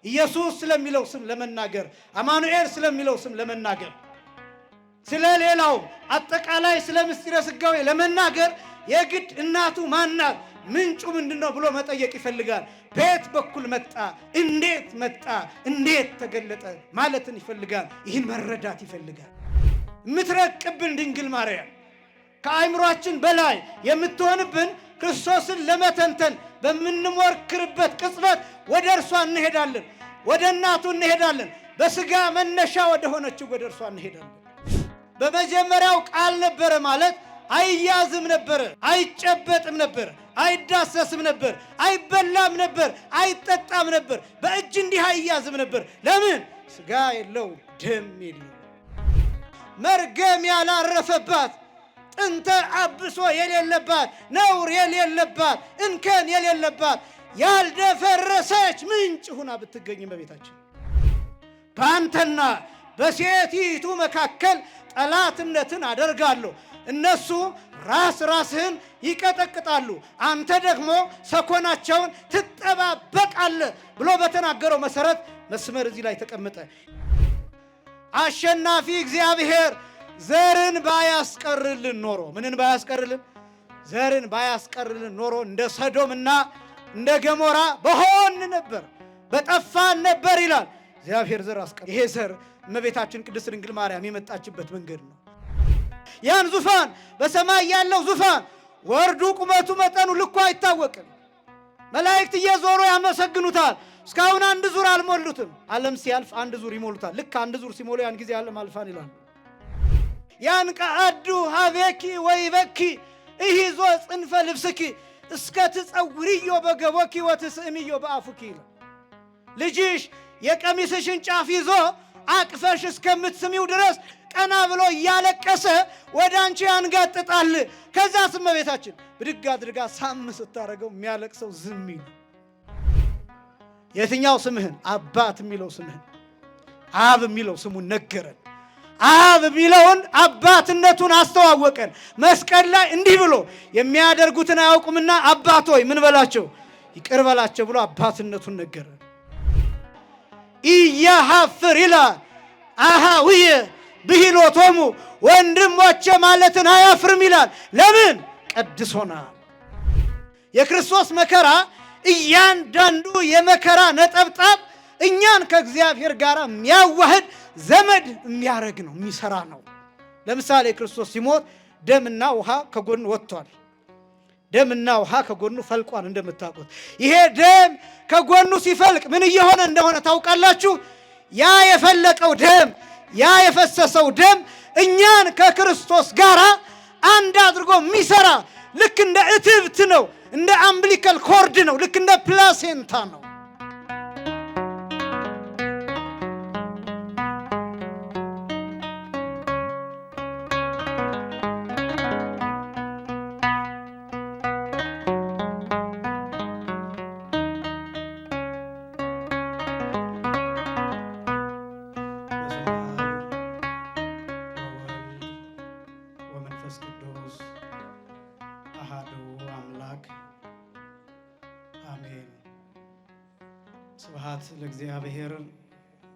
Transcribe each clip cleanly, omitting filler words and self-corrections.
ኢየሱስ ስለሚለው ስም ለመናገር፣ አማኑኤል ስለሚለው ስም ለመናገር፣ ስለሌላው አጠቃላይ ስለ ምስጢረ ሥጋዌ ለመናገር የግድ እናቱ ማናት ምንጩ ምንድነው ብሎ መጠየቅ ይፈልጋል። በየት በኩል መጣ፣ እንዴት መጣ፣ እንዴት ተገለጠ ማለትን ይፈልጋል። ይህን መረዳት ይፈልጋል። የምትረቅብን ድንግል ማርያም ከአእምሯችን በላይ የምትሆንብን ክርስቶስን ለመተንተን በምንሞክርበት ቅጽበት ወደ እርሷ እንሄዳለን፣ ወደ እናቱ እንሄዳለን። በሥጋ መነሻ ወደ ሆነችው ወደ እርሷ እንሄዳለን። በመጀመሪያው ቃል ነበረ ማለት አይያዝም ነበር፣ አይጨበጥም ነበር፣ አይዳሰስም ነበር፣ አይበላም ነበር፣ አይጠጣም ነበር፣ በእጅ እንዲህ አይያዝም ነበር። ለምን? ሥጋ የለው ደም የለው፣ መርገም ያላረፈባት፣ ጥንተ አብሶ የሌለባት፣ ነውር የሌለባት፣ እንከን የሌለባት፣ ያልደፈረሰች ምንጭ ሁና ብትገኝ በቤታችን በአንተና በሴቲቱ መካከል ጠላትነትን አደርጋለሁ። እነሱ ራስህን ይቀጠቅጣሉ፣ አንተ ደግሞ ሰኮናቸውን ትጠባበቃለህ ብሎ በተናገረው መሰረት መስመር እዚህ ላይ ተቀመጠ። አሸናፊ እግዚአብሔር ዘርን ባያስቀርልን ኖሮ ምንን ባያስቀርልን? ዘርን ባያስቀርልን ኖሮ እንደ ሰዶምና እንደ ገሞራ በሆን ነበር፣ በጠፋን ነበር ይላል። እግዚአብሔር ዘር አስቀር። ይሄ ዘር እመቤታችን ቅድስት ድንግል ማርያም የመጣችበት መንገድ ነው። ያን ዙፋን በሰማይ ያለው ዙፋን ወርዱ፣ ቁመቱ፣ መጠኑ ልኩ አይታወቅም። መላእክት እየዞሩ ያመሰግኑታል። እስካሁን አንድ ዙር አልሞሉትም። ዓለም ሲያልፍ አንድ ዙር ይሞሉታል። ልክ አንድ ዙር ሲሞሉ ያን ጊዜ ዓለም አልፋን ይላሉ። ያን ቀአዱ ሀቤኪ ወይበኪ እሂዞ ጽንፈ ልብስኪ እስከ ትጸውርዮ በገቦኪ ወትስእምዮ በአፉኪ ይላል። ልጅሽ የቀሚስሽን ጫፍ ይዞ አቅፈሽ እስከምትስሚው ድረስ ቀና ብሎ እያለቀሰ ወደ አንቺ ያንጋጥጣል። ከዛ እመቤታችን ብድግ አድርጋ ሳም ስታረገው የሚያለቅሰው ዝም ይል። የትኛው ስምህን? አባት የሚለው ስምህን። አብ የሚለው ስሙን ነገረን። አብ የሚለውን አባትነቱን አስተዋወቀን። መስቀል ላይ እንዲህ ብሎ የሚያደርጉትን አያውቁምና አባት ሆይ ምን በላቸው? ይቅር በላቸው ብሎ አባትነቱን ነገረን። ኢያሐፍር ይላል አሃውየ ብሂሎቶሙ ወንድሞቼ ማለትን አያፍርም ይላል። ለምን? ቀድሶናል። የክርስቶስ መከራ እያንዳንዱ የመከራ ነጠብጣብ እኛን ከእግዚአብሔር ጋር የሚያዋህድ ዘመድ የሚያረግ ነው፣ የሚሰራ ነው። ለምሳሌ ክርስቶስ ሲሞት ደምና ውሃ ከጎኑ ወጥቷል። ደምና ውሃ ከጎኑ ፈልቋል። እንደምታውቁት ይሄ ደም ከጎኑ ሲፈልቅ ምን እየሆነ እንደሆነ ታውቃላችሁ? ያ የፈለቀው ደም፣ ያ የፈሰሰው ደም እኛን ከክርስቶስ ጋር አንድ አድርጎ የሚሰራ ልክ እንደ እትብት ነው፣ እንደ አምብሊካል ኮርድ ነው፣ ልክ እንደ ፕላሴንታ ነው። ስብሐት ለእግዚአብሔር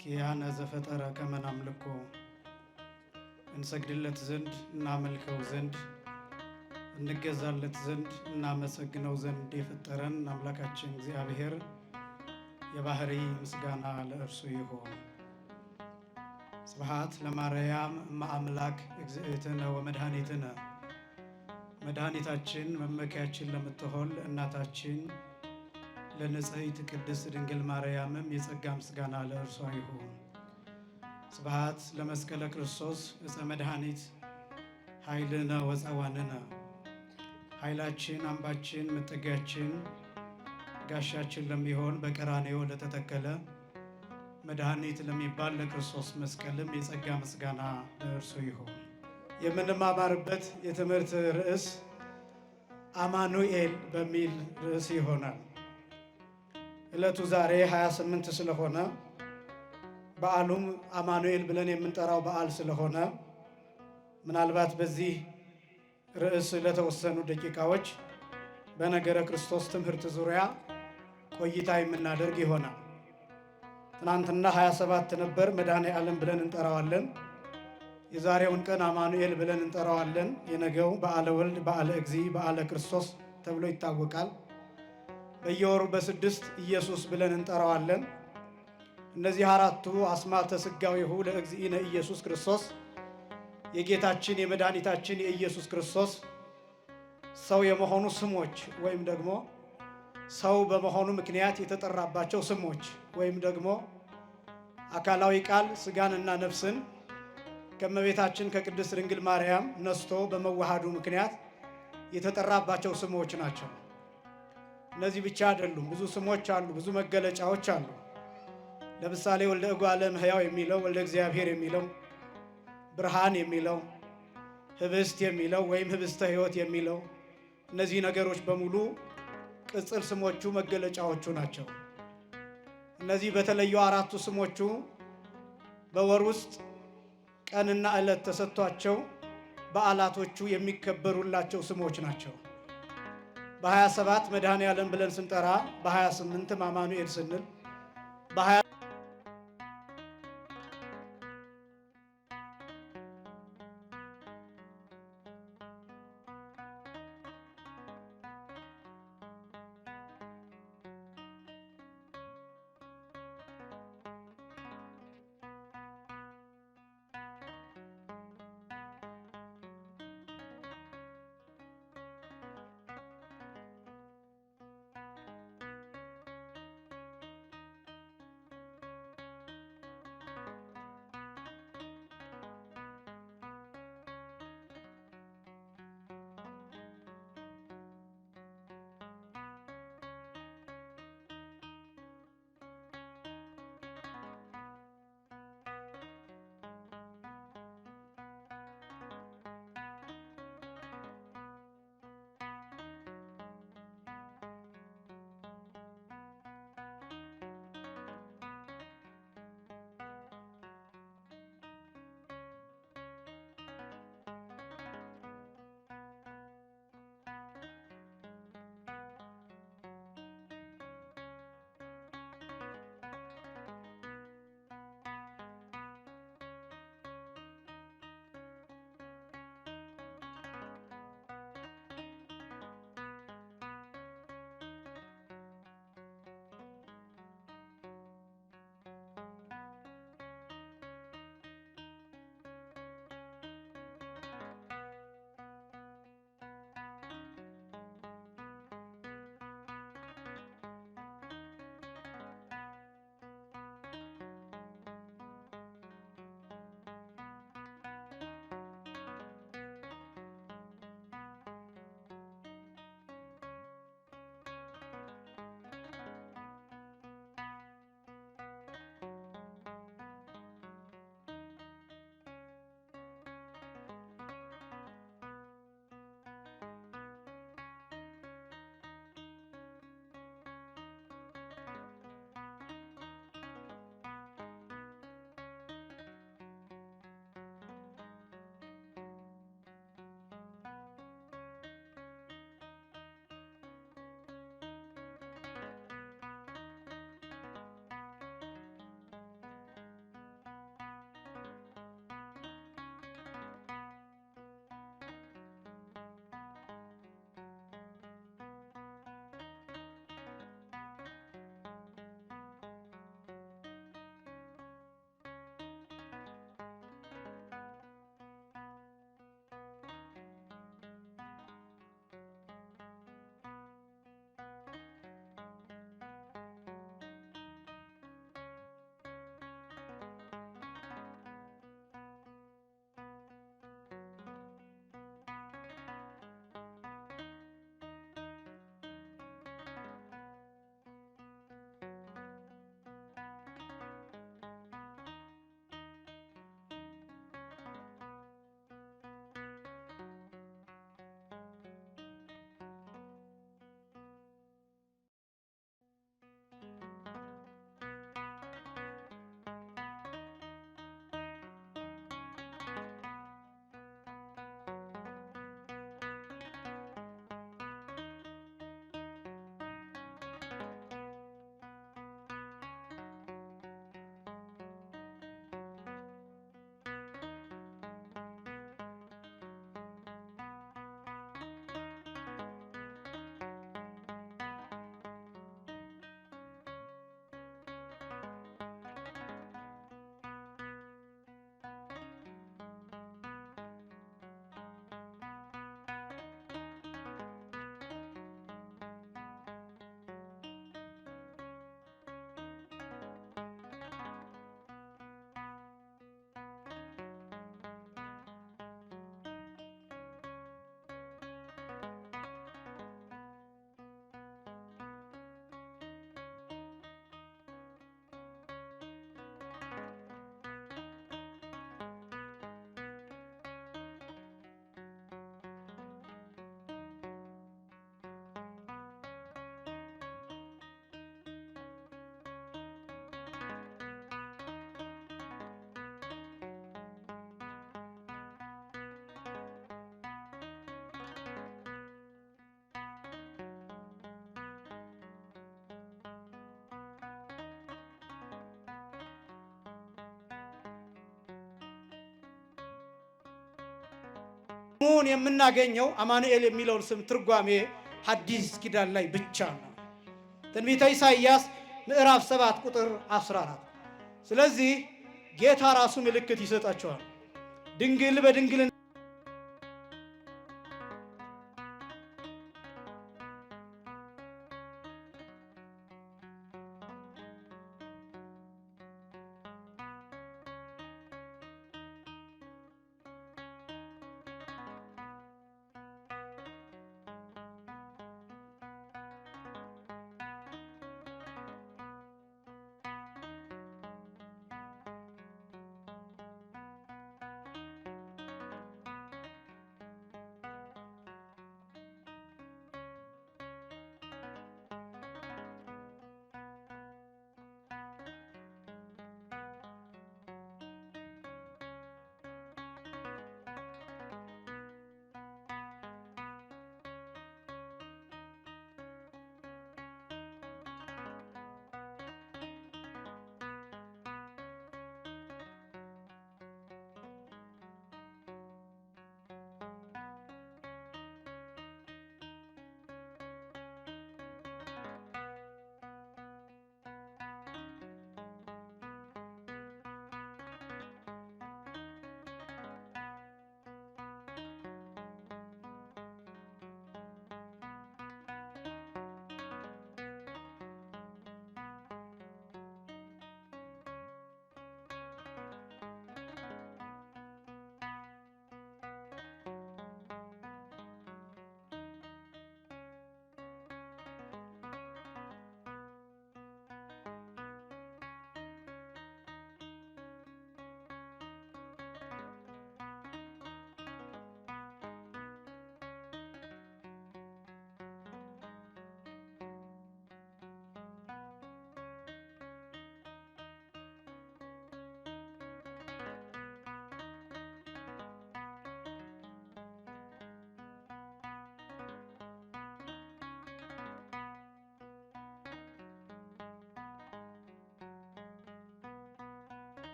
ኪያነ ዘፈጠረ ከመ ናምልኮ እንሰግድለት ዘንድ እናመልከው ዘንድ እንገዛለት ዘንድ እናመሰግነው ዘንድ የፈጠረን አምላካችን እግዚአብሔር የባህሪ ምስጋና ለእርሱ ይሁን። ስብሐት ለማርያም እመ አምላክ እግዝእትነ ወመድኃኒትነ መድኃኒታችን መመኪያችን ለምትሆን እናታችን ለንጽሕት ቅድስት ድንግል ማርያምም የጸጋ ምስጋና ለእርሷ ይሁን። ስብሐት ለመስቀለ ክርስቶስ ዕፀ መድኃኒት ኃይልነ ወፀዋንነ ኃይላችን፣ አምባችን፣ መጠጊያችን፣ ጋሻችን ለሚሆን በቀራንዮ ለተተከለ መድኃኒት ለሚባል ለክርስቶስ መስቀልም የጸጋ ምስጋና ለእርሱ ይሁን። የምንማማርበት የትምህርት ርዕስ አማኑኤል በሚል ርዕስ ይሆናል። ዕለቱ ዛሬ 28 ስለሆነ በዓሉም አማኑኤል ብለን የምንጠራው በዓል ስለሆነ ምናልባት በዚህ ርዕስ ለተወሰኑ ደቂቃዎች በነገረ ክርስቶስ ትምህርት ዙሪያ ቆይታ የምናደርግ ይሆናል። ትናንትና 27 ነበር፣ መድኃኔ ዓለም ብለን እንጠራዋለን። የዛሬውን ቀን አማኑኤል ብለን እንጠራዋለን። የነገው በዓለ ወልድ፣ በዓለ እግዚእ፣ በዓለ ክርስቶስ ተብሎ ይታወቃል። በየወሩ በስድስት ኢየሱስ ብለን እንጠራዋለን። እነዚህ አራቱ አስማተ ሥጋዌሁ ለእግዚእነ ኢየሱስ ክርስቶስ የጌታችን የመድኃኒታችን የኢየሱስ ክርስቶስ ሰው የመሆኑ ስሞች ወይም ደግሞ ሰው በመሆኑ ምክንያት የተጠራባቸው ስሞች ወይም ደግሞ አካላዊ ቃል ሥጋንና ነፍስን ከእመቤታችን ከቅድስት ድንግል ማርያም ነስቶ በመዋሃዱ ምክንያት የተጠራባቸው ስሞች ናቸው። እነዚህ ብቻ አይደሉም፣ ብዙ ስሞች አሉ፣ ብዙ መገለጫዎች አሉ። ለምሳሌ ወልደ እጓለ እመሕያው የሚለው፣ ወልደ እግዚአብሔር የሚለው፣ ብርሃን የሚለው፣ ህብስት የሚለው ወይም ህብስተ ሕይወት የሚለው እነዚህ ነገሮች በሙሉ ቅጽል ስሞቹ መገለጫዎቹ ናቸው። እነዚህ በተለዩ አራቱ ስሞቹ በወር ውስጥ ቀንና ዕለት ተሰጥቷቸው በዓላቶቹ የሚከበሩላቸው ስሞች ናቸው። በ27 መድኃኔ ዓለም ብለን ስንጠራ፣ በ28 አማኑኤል ስንል፣ ሙን የምናገኘው አማኑኤል የሚለውን ስም ትርጓሜ ሐዲስ ኪዳን ላይ ብቻ ነው። ትንቢተ ኢሳይያስ ምዕራፍ 7 ቁጥር 14። ስለዚህ ጌታ ራሱ ምልክት ይሰጣቸዋል። ድንግል በድንግልና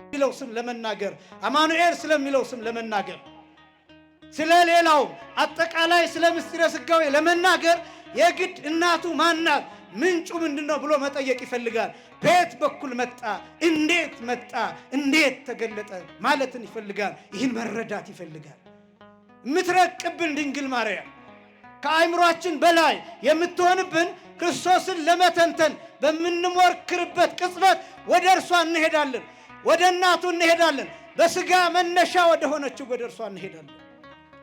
ስለሚለው ስም ለመናገር አማኑኤል ስለሚለው ስም ለመናገር ስለሌላው አጠቃላይ ስለ ምስጢረ ሥጋዌ ለመናገር የግድ እናቱ ማናት ምንጩ ምንድነው ብሎ መጠየቅ ይፈልጋል። በየት በኩል መጣ፣ እንዴት መጣ፣ እንዴት ተገለጠ ማለትን ይፈልጋል። ይህን መረዳት ይፈልጋል። የምትረቅብን ድንግል ማርያም ከአይምሯችን በላይ የምትሆንብን ክርስቶስን ለመተንተን በምንሞክርበት ቅጽበት ወደ እርሷ እንሄዳለን፣ ወደ እናቱ እንሄዳለን። በሥጋ መነሻ ወደ ሆነችው ወደ እርሷ እንሄዳለን።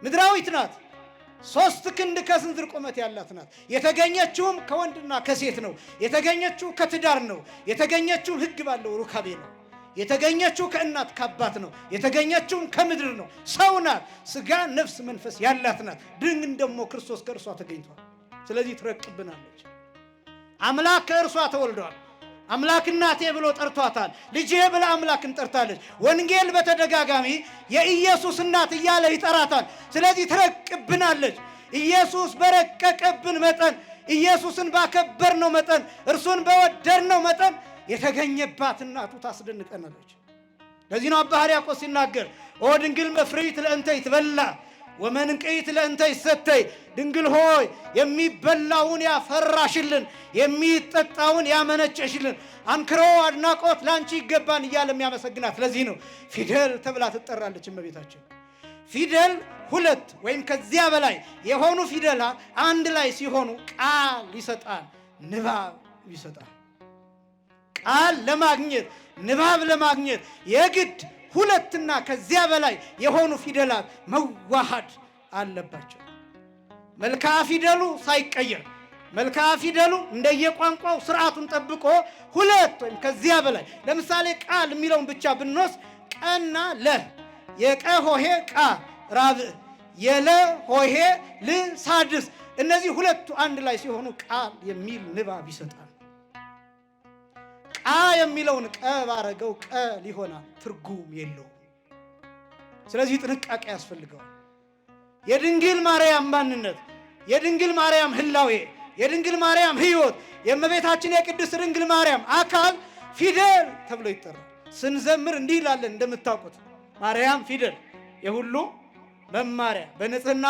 ምድራዊት ናት፣ 3 ክንድ ከስንዝር ቁመት ያላት ናት። የተገኘችውም ከወንድና ከሴት ነው። የተገኘችው ከትዳር ነው። የተገኘችው ሕግ ባለው ሩካቤ ነው። የተገኘችው ከእናት ከአባት ነው። የተገኘችውም ከምድር ነው። ሰው ናት። ሥጋ ነፍስ መንፈስ ያላት ናት። ድንግል ደግሞ ክርስቶስ ከእርሷ ተገኝቷል። ስለዚህ ትረቅብናለች። አምላክ ከእርሷ ተወልዷል። አምላክ እናቴ ብሎ ጠርቷታል። ልጄ ብላ አምላክን ጠርታለች። ወንጌል በተደጋጋሚ የኢየሱስ እናት እያለ ይጠራታል። ስለዚህ ትረቅብናለች። ኢየሱስ በረቀቀብን መጠን፣ ኢየሱስን ባከበርነው መጠን፣ እርሱን በወደድነው መጠን የተገኘባት እናቱ ታስደንቀናለች። ለዚህ ነው አባ ሕርያቆስ ሲናገር ኦ ድንግል መፍርይት ለእንተ ይትበላ ወመንቅይት ለእንተ ይሰተይ፣ ድንግል ሆይ የሚበላውን ያፈራሽልን፣ የሚጠጣውን ያመነጨሽልን፣ አንክሮ አድናቆት ላንቺ ይገባን እያለ የሚያመሰግናት። ለዚህ ነው ፊደል ተብላ ትጠራለች እመቤታችን። ፊደል 2 ወይም ከዚያ በላይ የሆኑ ፊደላት አንድ ላይ ሲሆኑ ቃል ይሰጣል፣ ንባብ ይሰጣል። ቃል ለማግኘት ንባብ ለማግኘት የግድ 2 ከዚያ በላይ የሆኑ ፊደላት መዋሃድ አለባቸው። መልክዓ ፊደሉ ሳይቀየር፣ መልክዓ ፊደሉ እንደየቋንቋው ስርዓቱን ጠብቆ 2 ወይም ከዚያ በላይ ለምሳሌ ቃል የሚለውን ብቻ ብንወስድ ቀና ለ፣ የቀ ሆሄ ቃ ራብዕ፣ የለ ሆሄ ል ሳድስ፣ እነዚህ 2 አንድ ላይ ሲሆኑ ቃል የሚል ንባብ ይሰጣል። ቃ የሚለውን ቀ ባረገው ቀ ሊሆናል፣ ትርጉም የለውም። ስለዚህ ጥንቃቄ ያስፈልገዋል። የድንግል ማርያም ማንነት፣ የድንግል ማርያም ህላዌ፣ የድንግል ማርያም ህይወት፣ የእመቤታችን የቅድስት ድንግል ማርያም አካል ፊደል ተብሎ ይጠራል። ስንዘምር እንዲህ ይላለን እንደምታውቁት ማርያም ፊደል የሁሉ መማሪያ በንጽህና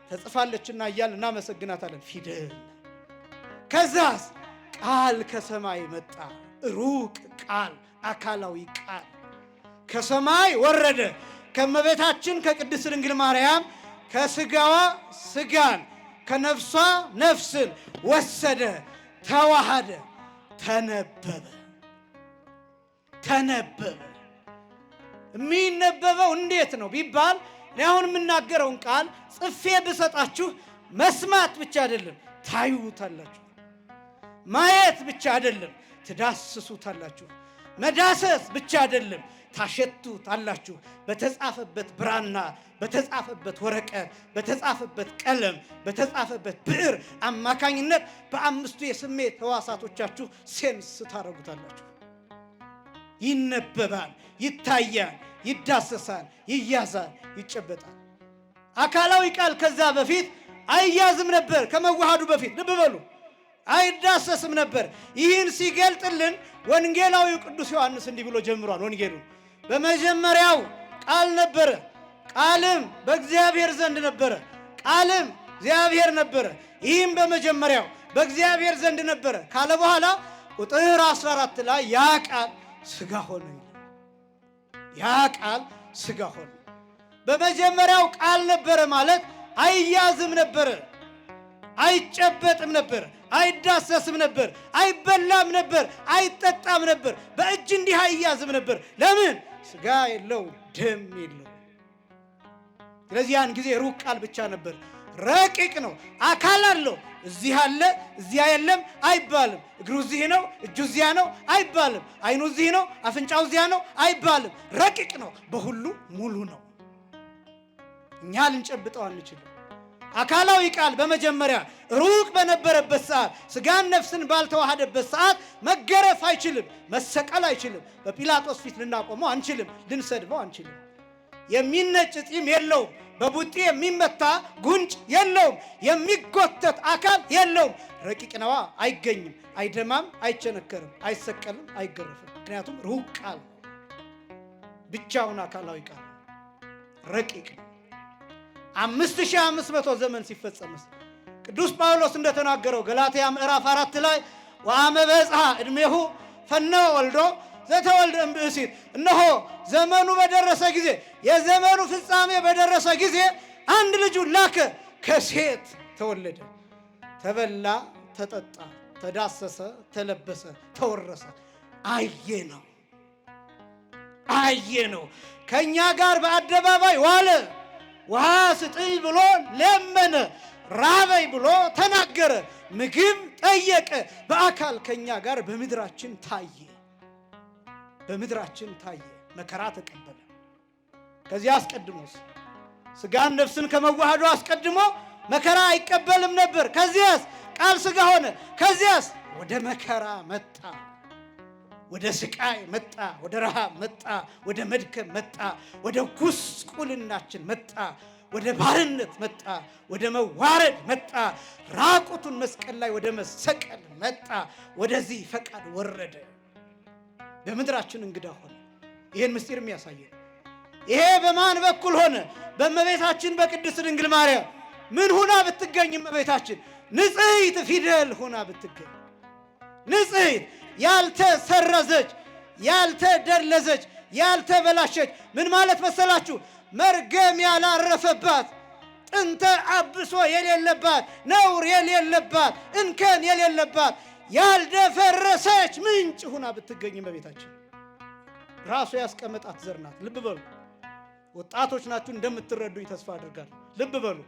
ተጽፋለችና እያልን እናመሰግናታለን። ፊደል ከዛስ ቃል ከሰማይ መጣ። ሩቅ ቃል፣ አካላዊ ቃል ከሰማይ ወረደ። ከእመቤታችን ከቅድስት ድንግል ማርያም ከስጋዋ ስጋን ከነፍሷ ነፍስን ወሰደ፣ ተዋሃደ፣ ተነበበ። ተነበበ የሚነበበው እንዴት ነው ቢባል እኔ አሁን የምናገረውን ቃል ጽፌ ብሰጣችሁ መስማት ብቻ አይደለም፣ ታዩታላችሁ። ማየት ብቻ አይደለም፣ ትዳስሱታላችሁ። መዳሰስ ብቻ አይደለም፣ ታሸቱታላችሁ። በተጻፈበት ብራና፣ በተጻፈበት ወረቀት፣ በተጻፈበት ቀለም፣ በተጻፈበት ብዕር አማካኝነት በ5ቱ የስሜት ሕዋሳቶቻችሁ ሴንስ ታረጉታላችሁ። ይነበባል፣ ይታያል፣ ይዳሰሳል፣ ይያዛል፣ ይጨበጣል። አካላዊ ቃል ከዛ በፊት አይያዝም ነበር። ከመዋሃዱ በፊት ልብ በሉ፣ አይዳሰስም ነበር። ይህን ሲገልጥልን ወንጌላዊው ቅዱስ ዮሐንስ እንዲህ ብሎ ጀምሯል ወንጌሉን። በመጀመሪያው ቃል ነበረ፣ ቃልም በእግዚአብሔር ዘንድ ነበረ፣ ቃልም እግዚአብሔር ነበረ፣ ይህም በመጀመሪያው በእግዚአብሔር ዘንድ ነበረ ካለ በኋላ ቁጥር 14 ላይ ያ ቃል ሥጋ ሆነ። ያ ቃል ሥጋ ሆነ። በመጀመሪያው ቃል ነበረ ማለት አይያዝም ነበረ፣ አይጨበጥም ነበር፣ አይዳሰስም ነበር፣ አይበላም ነበር፣ አይጠጣም ነበር፣ በእጅ እንዲህ አይያዝም ነበር። ለምን? ሥጋ የለው፣ ደም የለው። ስለዚህ ያን ጊዜ ሩቅ ቃል ብቻ ነበር። ረቂቅ ነው፣ አካል አለው። እዚህ አለ እዚያ የለም አይባልም። እግሩ እዚህ ነው እጁ እዚያ ነው አይባልም። አይኑ እዚህ ነው አፍንጫው እዚያ ነው አይባልም። ረቂቅ ነው፣ በሁሉ ሙሉ ነው። እኛ ልንጨብጠው አንችልም። አካላዊ ቃል በመጀመሪያ ሩቅ በነበረበት ሰዓት፣ ሥጋን ነፍስን ባልተዋሃደበት ሰዓት መገረፍ አይችልም፣ መሰቀል አይችልም። በጲላጦስ ፊት ልናቆመው አንችልም፣ ልንሰድበው አንችልም። የሚነጭ ጢም የለውም፣ በቡጢ የሚመታ ጉንጭ የለውም፣ የሚጎተት አካል የለውም። ረቂቅ ነዋ፣ አይገኝም፣ አይደማም፣ አይቸነከርም፣ አይሰቀልም፣ አይገረፍም። ምክንያቱም ሩቅ ቃል ብቻውን አካላዊ ቃል ረቂቅ ነው። 5500 ዘመን ሲፈጸምስ ቅዱስ ጳውሎስ እንደተናገረው ገላትያ ምዕራፍ 4 ላይ ወአመ በጽሐ ዕድሜሁ ፈነወ ወልዶ ዘተወልደ እምብእሲት፣ እነሆ ዘመኑ በደረሰ ጊዜ፣ የዘመኑ ፍጻሜ በደረሰ ጊዜ አንድ ልጁን ላከ፣ ከሴት ተወለደ፣ ተበላ፣ ተጠጣ፣ ተዳሰሰ፣ ተለበሰ፣ ተወረሰ። አየ ነው ከእኛ ጋር በአደባባይ ዋለ፣ ውሃ ስጥኝ ብሎ ለመነ። ራበኝ ብሎ ተናገረ። ምግብ ጠየቀ። በአካል ከኛ ጋር በምድራችን ታየ። በምድራችን ታየ። መከራ ተቀበለ። ከዚያ አስቀድሞስ ስጋን ነፍስን ከመዋሃዱ አስቀድሞ መከራ አይቀበልም ነበር። ከዚያስ ቃል ስጋ ሆነ። ከዚያስ ወደ መከራ መጣ። ወደ ስቃይ መጣ። ወደ ረሃብ መጣ። ወደ መድከም መጣ። ወደ ጉስቁልናችን መጣ። ወደ ባርነት መጣ። ወደ መዋረድ መጣ። ራቁቱን መስቀል ላይ ወደ መሰቀል መጣ። ወደዚህ ፈቃድ ወረደ። በምድራችን እንግዳ ሆነ። ይሄን ምስጢር የሚያሳየን ይሄ በማን በኩል ሆነ? በእመቤታችን በቅድስት ድንግል ማርያም። ምን ሆና ብትገኝ? እመቤታችን ንጽሕት ፊደል ሆና ብትገኝ። ንጽሕት፣ ያልተሰረዘች፣ ያልተደለዘች፣ ያልተበላሸች። ምን ማለት መሰላችሁ? መርገም ያላረፈባት፣ ጥንተ አብሶ የሌለባት፣ ነውር የሌለባት፣ እንከን የሌለባት፣ ያልደፈረሰች ምንጭ ሆና ብትገኝ እመቤታችን ራሱ ያስቀመጣት ዘር ናት። ልብ በሉ ወጣቶች ናችሁ፣ እንደምትረዱኝ ተስፋ አድርጋለሁ። ልብ በሉ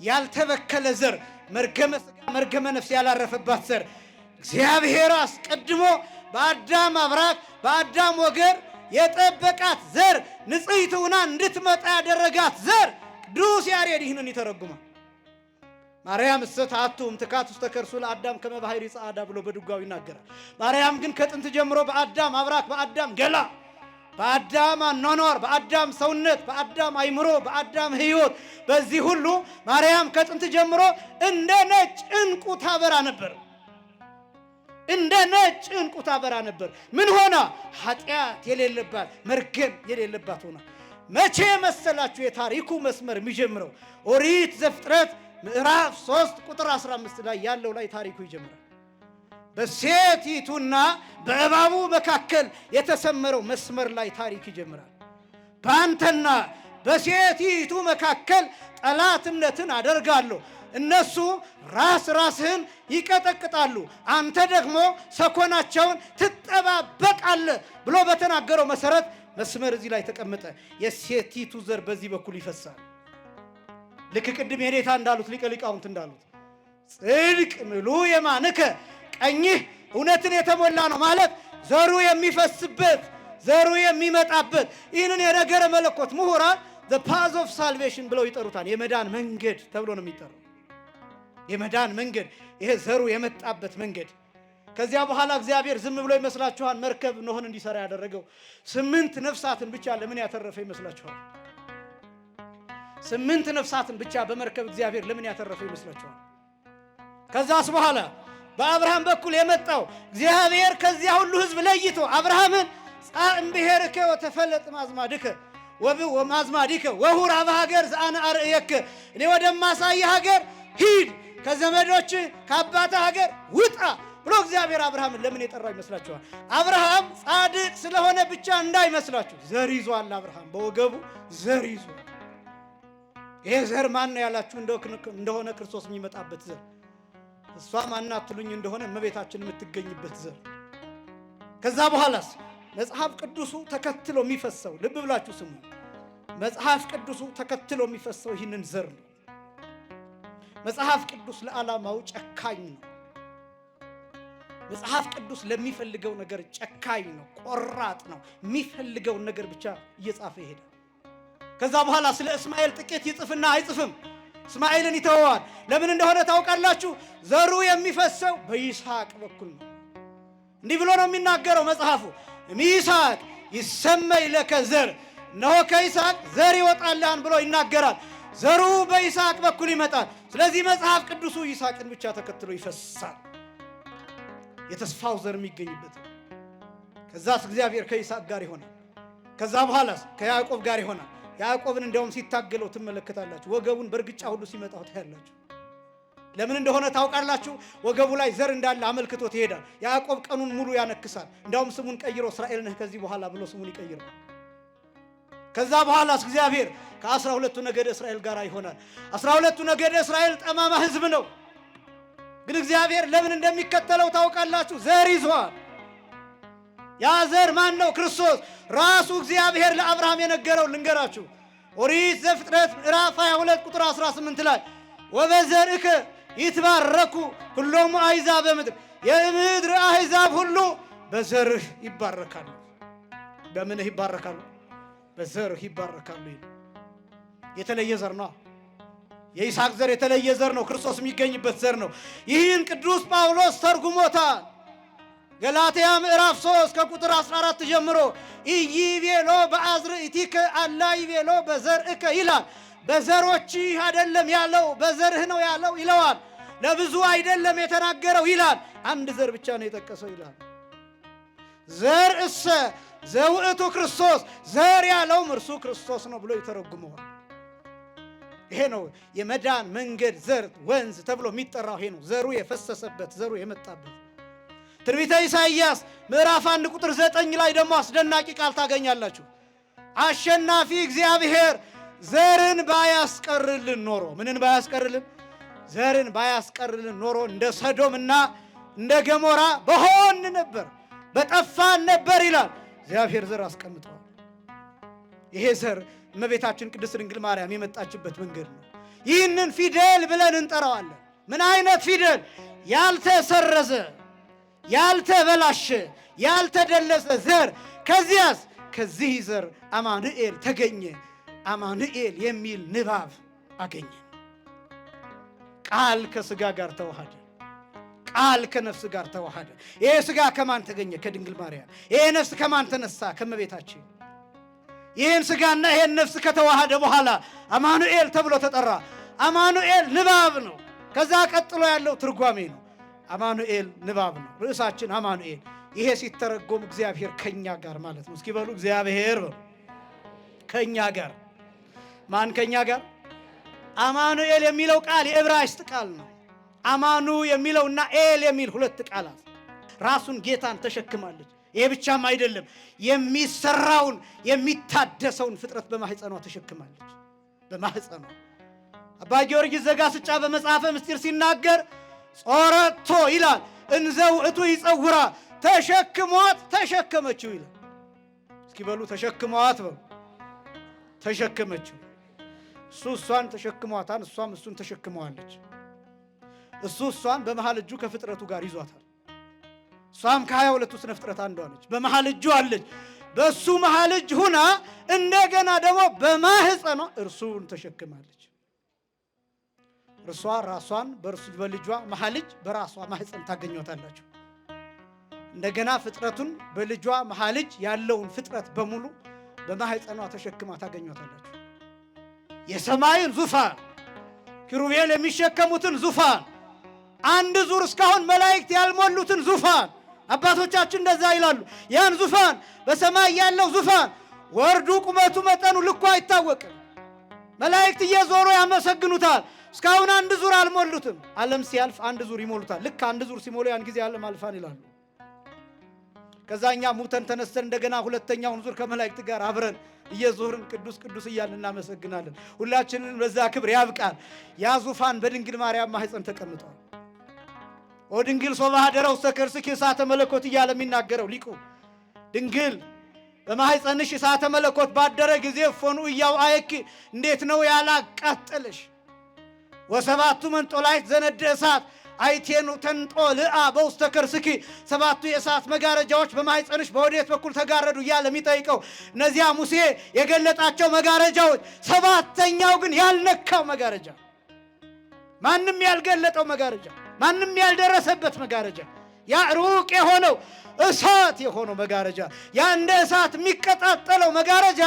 ያልተበከለ ዘር፣ መርገመ ሥጋ መርገመ ነፍስ ያላረፈባት ዘር እግዚአብሔር አስቀድሞ በአዳም አብራክ በአዳም ወገር የጠበቃት ዘር፣ ንጽሕት ሆና እንድትመጣ ያደረጋት ዘር ቅዱስ ያሬድ ይህንን ይተረጉማል። ማርያም እሰትአቱም ትካት ውስተ ከርሱ ለአዳም ከመ ባሕሪ ጸዓዳ ብሎ በድጓው ይናገራል። ማርያም ግን ከጥንት ጀምሮ በአዳም አብራክ በአዳም ገላ በአዳም አኗኗር በአዳም ሰውነት በአዳም አይምሮ በአዳም ሕይወት በዚህ ሁሉ ማርያም ከጥንት ጀምሮ እንደ ነጭ ዕንቁ ታበራ ነበር። እንደ ነጭ ዕንቁ ታበራ ነበር። ምን ሆና? ኃጢአት የሌለባት መርገም የሌለባት ሆና። መቼ መሰላችሁ የታሪኩ መስመር የሚጀምረው? ኦሪት ዘፍጥረት ምዕራፍ 3 ቁጥር 15 ላይ ያለው ላይ ታሪኩ ይጀምራል። በሴቲቱና በእባቡ መካከል የተሰመረው መስመር ላይ ታሪክ ይጀምራል። በአንተና በሴቲቱ መካከል ጠላትነትን አደርጋለሁ። እነሱ ራስህን ይቀጠቅጣሉ፣ አንተ ደግሞ ሰኮናቸውን ትጠባበቃለህ ብሎ በተናገረው መሰረት መስመር እዚህ ላይ ተቀመጠ። የሴቲቱ ዘር በዚህ በኩል ይፈሳል። ልክ ቅድም የኔታ እንዳሉት ሊቀ ሊቃውንት እንዳሉት ጽድቅ ምሉ የማንከ ቀኝህ እውነትን የተሞላ ነው ማለት ዘሩ የሚፈስበት ዘሩ የሚመጣበት። ይህንን የነገረ መለኮት ምሁራን the path of salvation ብለው ይጠሩታል። የመዳን መንገድ ተብሎ ነው የሚጠራው። የመዳን መንገድ ይሄ ዘሩ የመጣበት መንገድ። ከዚያ በኋላ እግዚአብሔር ዝም ብሎ ይመስላችኋል? መርከብ ኖህን እንዲሰራ ያደረገው 8 ነፍሳትን ብቻ ለምን ያተረፈ ይመስላችኋል? 8 ነፍሳትን ብቻ በመርከብ እግዚአብሔር ለምን ያተረፈ ይመስላችኋል? ከዛስ በኋላ በአብርሃም በኩል የመጣው እግዚአብሔር ከዚያ ሁሉ ሕዝብ ለይቶ አብርሃምን ጻዕም ብሔርከ ወተፈለጥ ማዝማድከ ወማዝማዲከ ወሁር አበ ሀገር ዘአነ አርእየከ፣ እኔ ወደማሳይ ሀገር ሂድ፣ ከዘመዶች ከአባተ ሀገር ውጣ ብሎ እግዚአብሔር አብርሃምን ለምን የጠራው ይመስላችኋል? አብርሃም ጻድቅ ስለሆነ ብቻ እንዳይመስላችሁ፣ ዘር ይዟል። አብርሃም በወገቡ ዘር ይዟል። ይሄ ዘር ማን ነው ያላችሁ እንደሆነ ክርስቶስ የሚመጣበት ዘር። እሷ ማናት ትሉኝ እንደሆነ እመቤታችን የምትገኝበት ዘር። ከዛ በኋላስ መጽሐፍ ቅዱሱ ተከትሎ የሚፈሰው ልብ ብላችሁ ስሙ። መጽሐፍ ቅዱሱ ተከትሎ የሚፈሰው ይህንን ዘር ነው። መጽሐፍ ቅዱስ ለዓላማው ጨካኝ ነው። መጽሐፍ ቅዱስ ለሚፈልገው ነገር ጨካኝ ነው፣ ቆራጥ ነው። የሚፈልገውን ነገር ብቻ እየጻፈ ይሄዳል። ከዛ በኋላ ስለ እስማኤል ጥቂት ይጽፍና አይጽፍም። እስማኤልን ይተወዋል። ለምን እንደሆነ ታውቃላችሁ? ዘሩ የሚፈሰው በይስሐቅ በኩል ነው። እንዲህ ብሎ ነው የሚናገረው መጽሐፉ፣ ይስሐቅ ይሰመይ ለከ ዘር፣ እነሆ ከይስሐቅ ዘር ይወጣልሃል ብሎ ይናገራል። ዘሩ በይስሐቅ በኩል ይመጣል። ስለዚህ መጽሐፍ ቅዱሱ ይስሐቅን ብቻ ተከትሎ ይፈሳል። የተስፋው ዘር የሚገኝበት። ከዛስ እግዚአብሔር ከይስሐቅ ጋር ይሆናል። ከዛ በኋላስ ከያዕቆብ ጋር ይሆናል። ያዕቆብን እንደውም ሲታገለው ትመለከታላችሁ። ወገቡን በእርግጫ ሁሉ ሲመጣው ታያላችሁ። ለምን እንደሆነ ታውቃላችሁ? ወገቡ ላይ ዘር እንዳለ አመልክቶት ይሄዳል። ያዕቆብ ቀኑን ሙሉ ያነክሳል። እንደውም ስሙን ቀይሮ እስራኤል ነህ ከዚህ በኋላ ብሎ ስሙን ይቀይራል። ከዛ በኋላስ እግዚአብሔር ከ12ቱ ነገደ እስራኤል ጋር ይሆናል። 12ቱ ነገደ እስራኤል ጠማማ ሕዝብ ነው። ግን እግዚአብሔር ለምን እንደሚከተለው ታውቃላችሁ? ዘር ይዟል። ያ ዘር ማን ነው? ክርስቶስ ራሱ እግዚአብሔር ለአብርሃም የነገረው ልንገራችሁ። ኦሪት ዘፍጥረት ምዕራፍ 22 ቁጥር 18 ላይ ወበዘርእከ ይትባረኩ ሁሎሙ አሕዛብ በምድር የምድር አሕዛብ ሁሉ በዘርህ ይባረካሉ። በምንህ ይባረካሉ? በዘርህ ይባረካሉ። የተለየ ዘር ነው። የይስሐቅ ዘር የተለየ ዘር ነው። ክርስቶስ የሚገኝበት ዘር ነው። ይህን ቅዱስ ጳውሎስ ተርጉሞታል። ገላትያ ምዕራፍ 3 ከቁጥር 14 ጀምሮ ኢይቤሎ በአዝርዕቲከ አላ ይቤሎ በዘርእከ ይላል። በዘሮችህ አይደለም ያለው፣ በዘርህ ነው ያለው ይለዋል። ለብዙ አይደለም የተናገረው ይላል። አንድ ዘር ብቻ ነው የጠቀሰው ይላል። ዘር እሰ ዘውእቱ ክርስቶስ፣ ዘር ያለውም እርሱ ክርስቶስ ነው ብሎ ይተረጉመዋል። ይሄ ነው የመዳን መንገድ ዘር ወንዝ ተብሎ የሚጠራው። ይሄ ነው ዘሩ የፈሰሰበት፣ ዘሩ የመጣበት። ትንቢተ ኢሳይያስ ምዕራፍ 1 ቁጥር 9 ላይ ደግሞ አስደናቂ ቃል ታገኛላችሁ። አሸናፊ እግዚአብሔር ዘርን ባያስቀርልን ኖሮ፣ ምንን ባያስቀርልን? ዘርን ባያስቀርልን ኖሮ እንደ ሰዶምና እንደ ገሞራ በሆን ነበር፣ በጠፋን ነበር ይላል። እግዚአብሔር ዘር አስቀምጠዋል። ይሄ ዘር እመቤታችን ቅድስት ድንግል ማርያም የመጣችበት መንገድ ነው። ይህንን ፊደል ብለን እንጠራዋለን። ምን አይነት ፊደል? ያልተሰረዘ፣ ያልተበላሸ፣ ያልተደለሰ ዘር። ከዚያስ ከዚህ ዘር አማኑኤል ተገኘ። አማኑኤል የሚል ንባብ አገኘ። ቃል ከሥጋ ጋር ተዋሃደ። ቃል ከነፍስ ጋር ተዋሃደ። ይሄ ሥጋ ከማን ተገኘ? ከድንግል ማርያም። ይሄ ነፍስ ከማን ተነሳ? ከእመቤታችን። ይህን ሥጋና ይህን ነፍስ ከተዋሃደ በኋላ አማኑኤል ተብሎ ተጠራ። አማኑኤል ንባብ ነው። ከዛ ቀጥሎ ያለው ትርጓሜ ነው። አማኑኤል ንባብ ነው። ርዕሳችን አማኑኤል። ይሄ ሲተረጎም እግዚአብሔር ከኛ ጋር ማለት ነው። እስኪ በሉ እግዚአብሔር በሉ ከኛ ጋር። ማን ከኛ ጋር? አማኑኤል የሚለው ቃል የዕብራይስጥ ቃል ነው። አማኑ የሚለውና ኤል የሚል ሁለት ቃላት። ራሱን ጌታን ተሸክማለች። ይሄ ብቻም አይደለም፣ የሚሰራውን የሚታደሰውን ፍጥረት በማህፀኗ ተሸክማለች። በማህፀኗ አባ ጊዮርጊስ ዘጋስጫ በመጽሐፈ ምስጢር ሲናገር ጾረቶ ይላል እንዘ ውእቱ ይጸውራ፣ ተሸክሟት ተሸከመችው ይላል። እስኪ በሉ ተሸክሟት በሉ ተሸከመችው። እሱ እሷን ተሸክሟታን፣ እሷም እሱን ተሸክመዋለች። እሱ እሷን በመሃል እጁ ከፍጥረቱ ጋር ይዟታል። እሷም ከ22ቱ ስነ ፍጥረት አንዷ ነች። በመሃል እጁ አለች። በእሱ መሃል እጅ ሁና እንደገና ደግሞ በማህፀኗ እርሱን ተሸክማለች። እርሷ ራሷን በእርሱ በልጇ መሃል እጅ በራሷ ማህፀን ታገኟታላችሁ። እንደገና ፍጥረቱን በልጇ መሃል እጅ ያለውን ፍጥረት በሙሉ በማህፀኗ ተሸክማ ታገኟታላችሁ። የሰማይን ዙፋን ኪሩቤል የሚሸከሙትን ዙፋን፣ አንድ ዙር እስካሁን መላእክት ያልሞሉትን ዙፋን፣ አባቶቻችን እንደዛ ይላሉ። ያን ዙፋን በሰማይ ያለው ዙፋን ወርዱ፣ ቁመቱ፣ መጠኑ ልኩ አይታወቅም። መላእክት እየዞሩ ያመሰግኑታል። እስካሁን አንድ ዙር አልሞሉትም። ዓለም ሲያልፍ አንድ ዙር ይሞሉታል። ልክ አንድ ዙር ሲሞሉ ያን ጊዜ ዓለም አልፋን ይላሉ። ከዛኛ ሙተን ተነስተን እንደገና ሁለተኛውን ዙር ከመላእክት ጋር አብረን እየዞርን ቅዱስ ቅዱስ እያልን እናመሰግናለን። ሁላችንን በዛ ክብር ያብቃል። ያ ዙፋን በድንግል ማርያም ማህፀን ተቀምጧል። ኦ ድንግል ሶባ ኀደረ ውስተ ከርስኪ እሳተ መለኮት እያለ የሚናገረው ሊቁ ድንግል በማህፀንሽ እሳተ መለኮት ባደረ ጊዜ ፎኑ እያው አየኪ፣ እንዴት ነው ያላቃጠለሽ? ወሰባቱ መንጦላይት ዘነደ እሳት አይቴኑ ተንጦልአ በውስተ ከርስኪ፣ ሰባቱ የእሳት መጋረጃዎች በማህፀንሽ በወዴት በኩል ተጋረዱ እያለ የሚጠይቀው እነዚያ ሙሴ የገለጣቸው መጋረጃዎች፣ ሰባተኛው ግን ያልነካው መጋረጃ፣ ማንም ያልገለጠው መጋረጃ፣ ማንም ያልደረሰበት መጋረጃ፣ ያ ሩቅ የሆነው እሳት የሆነው መጋረጃ፣ ያ እንደ እሳት የሚቀጣጠለው መጋረጃ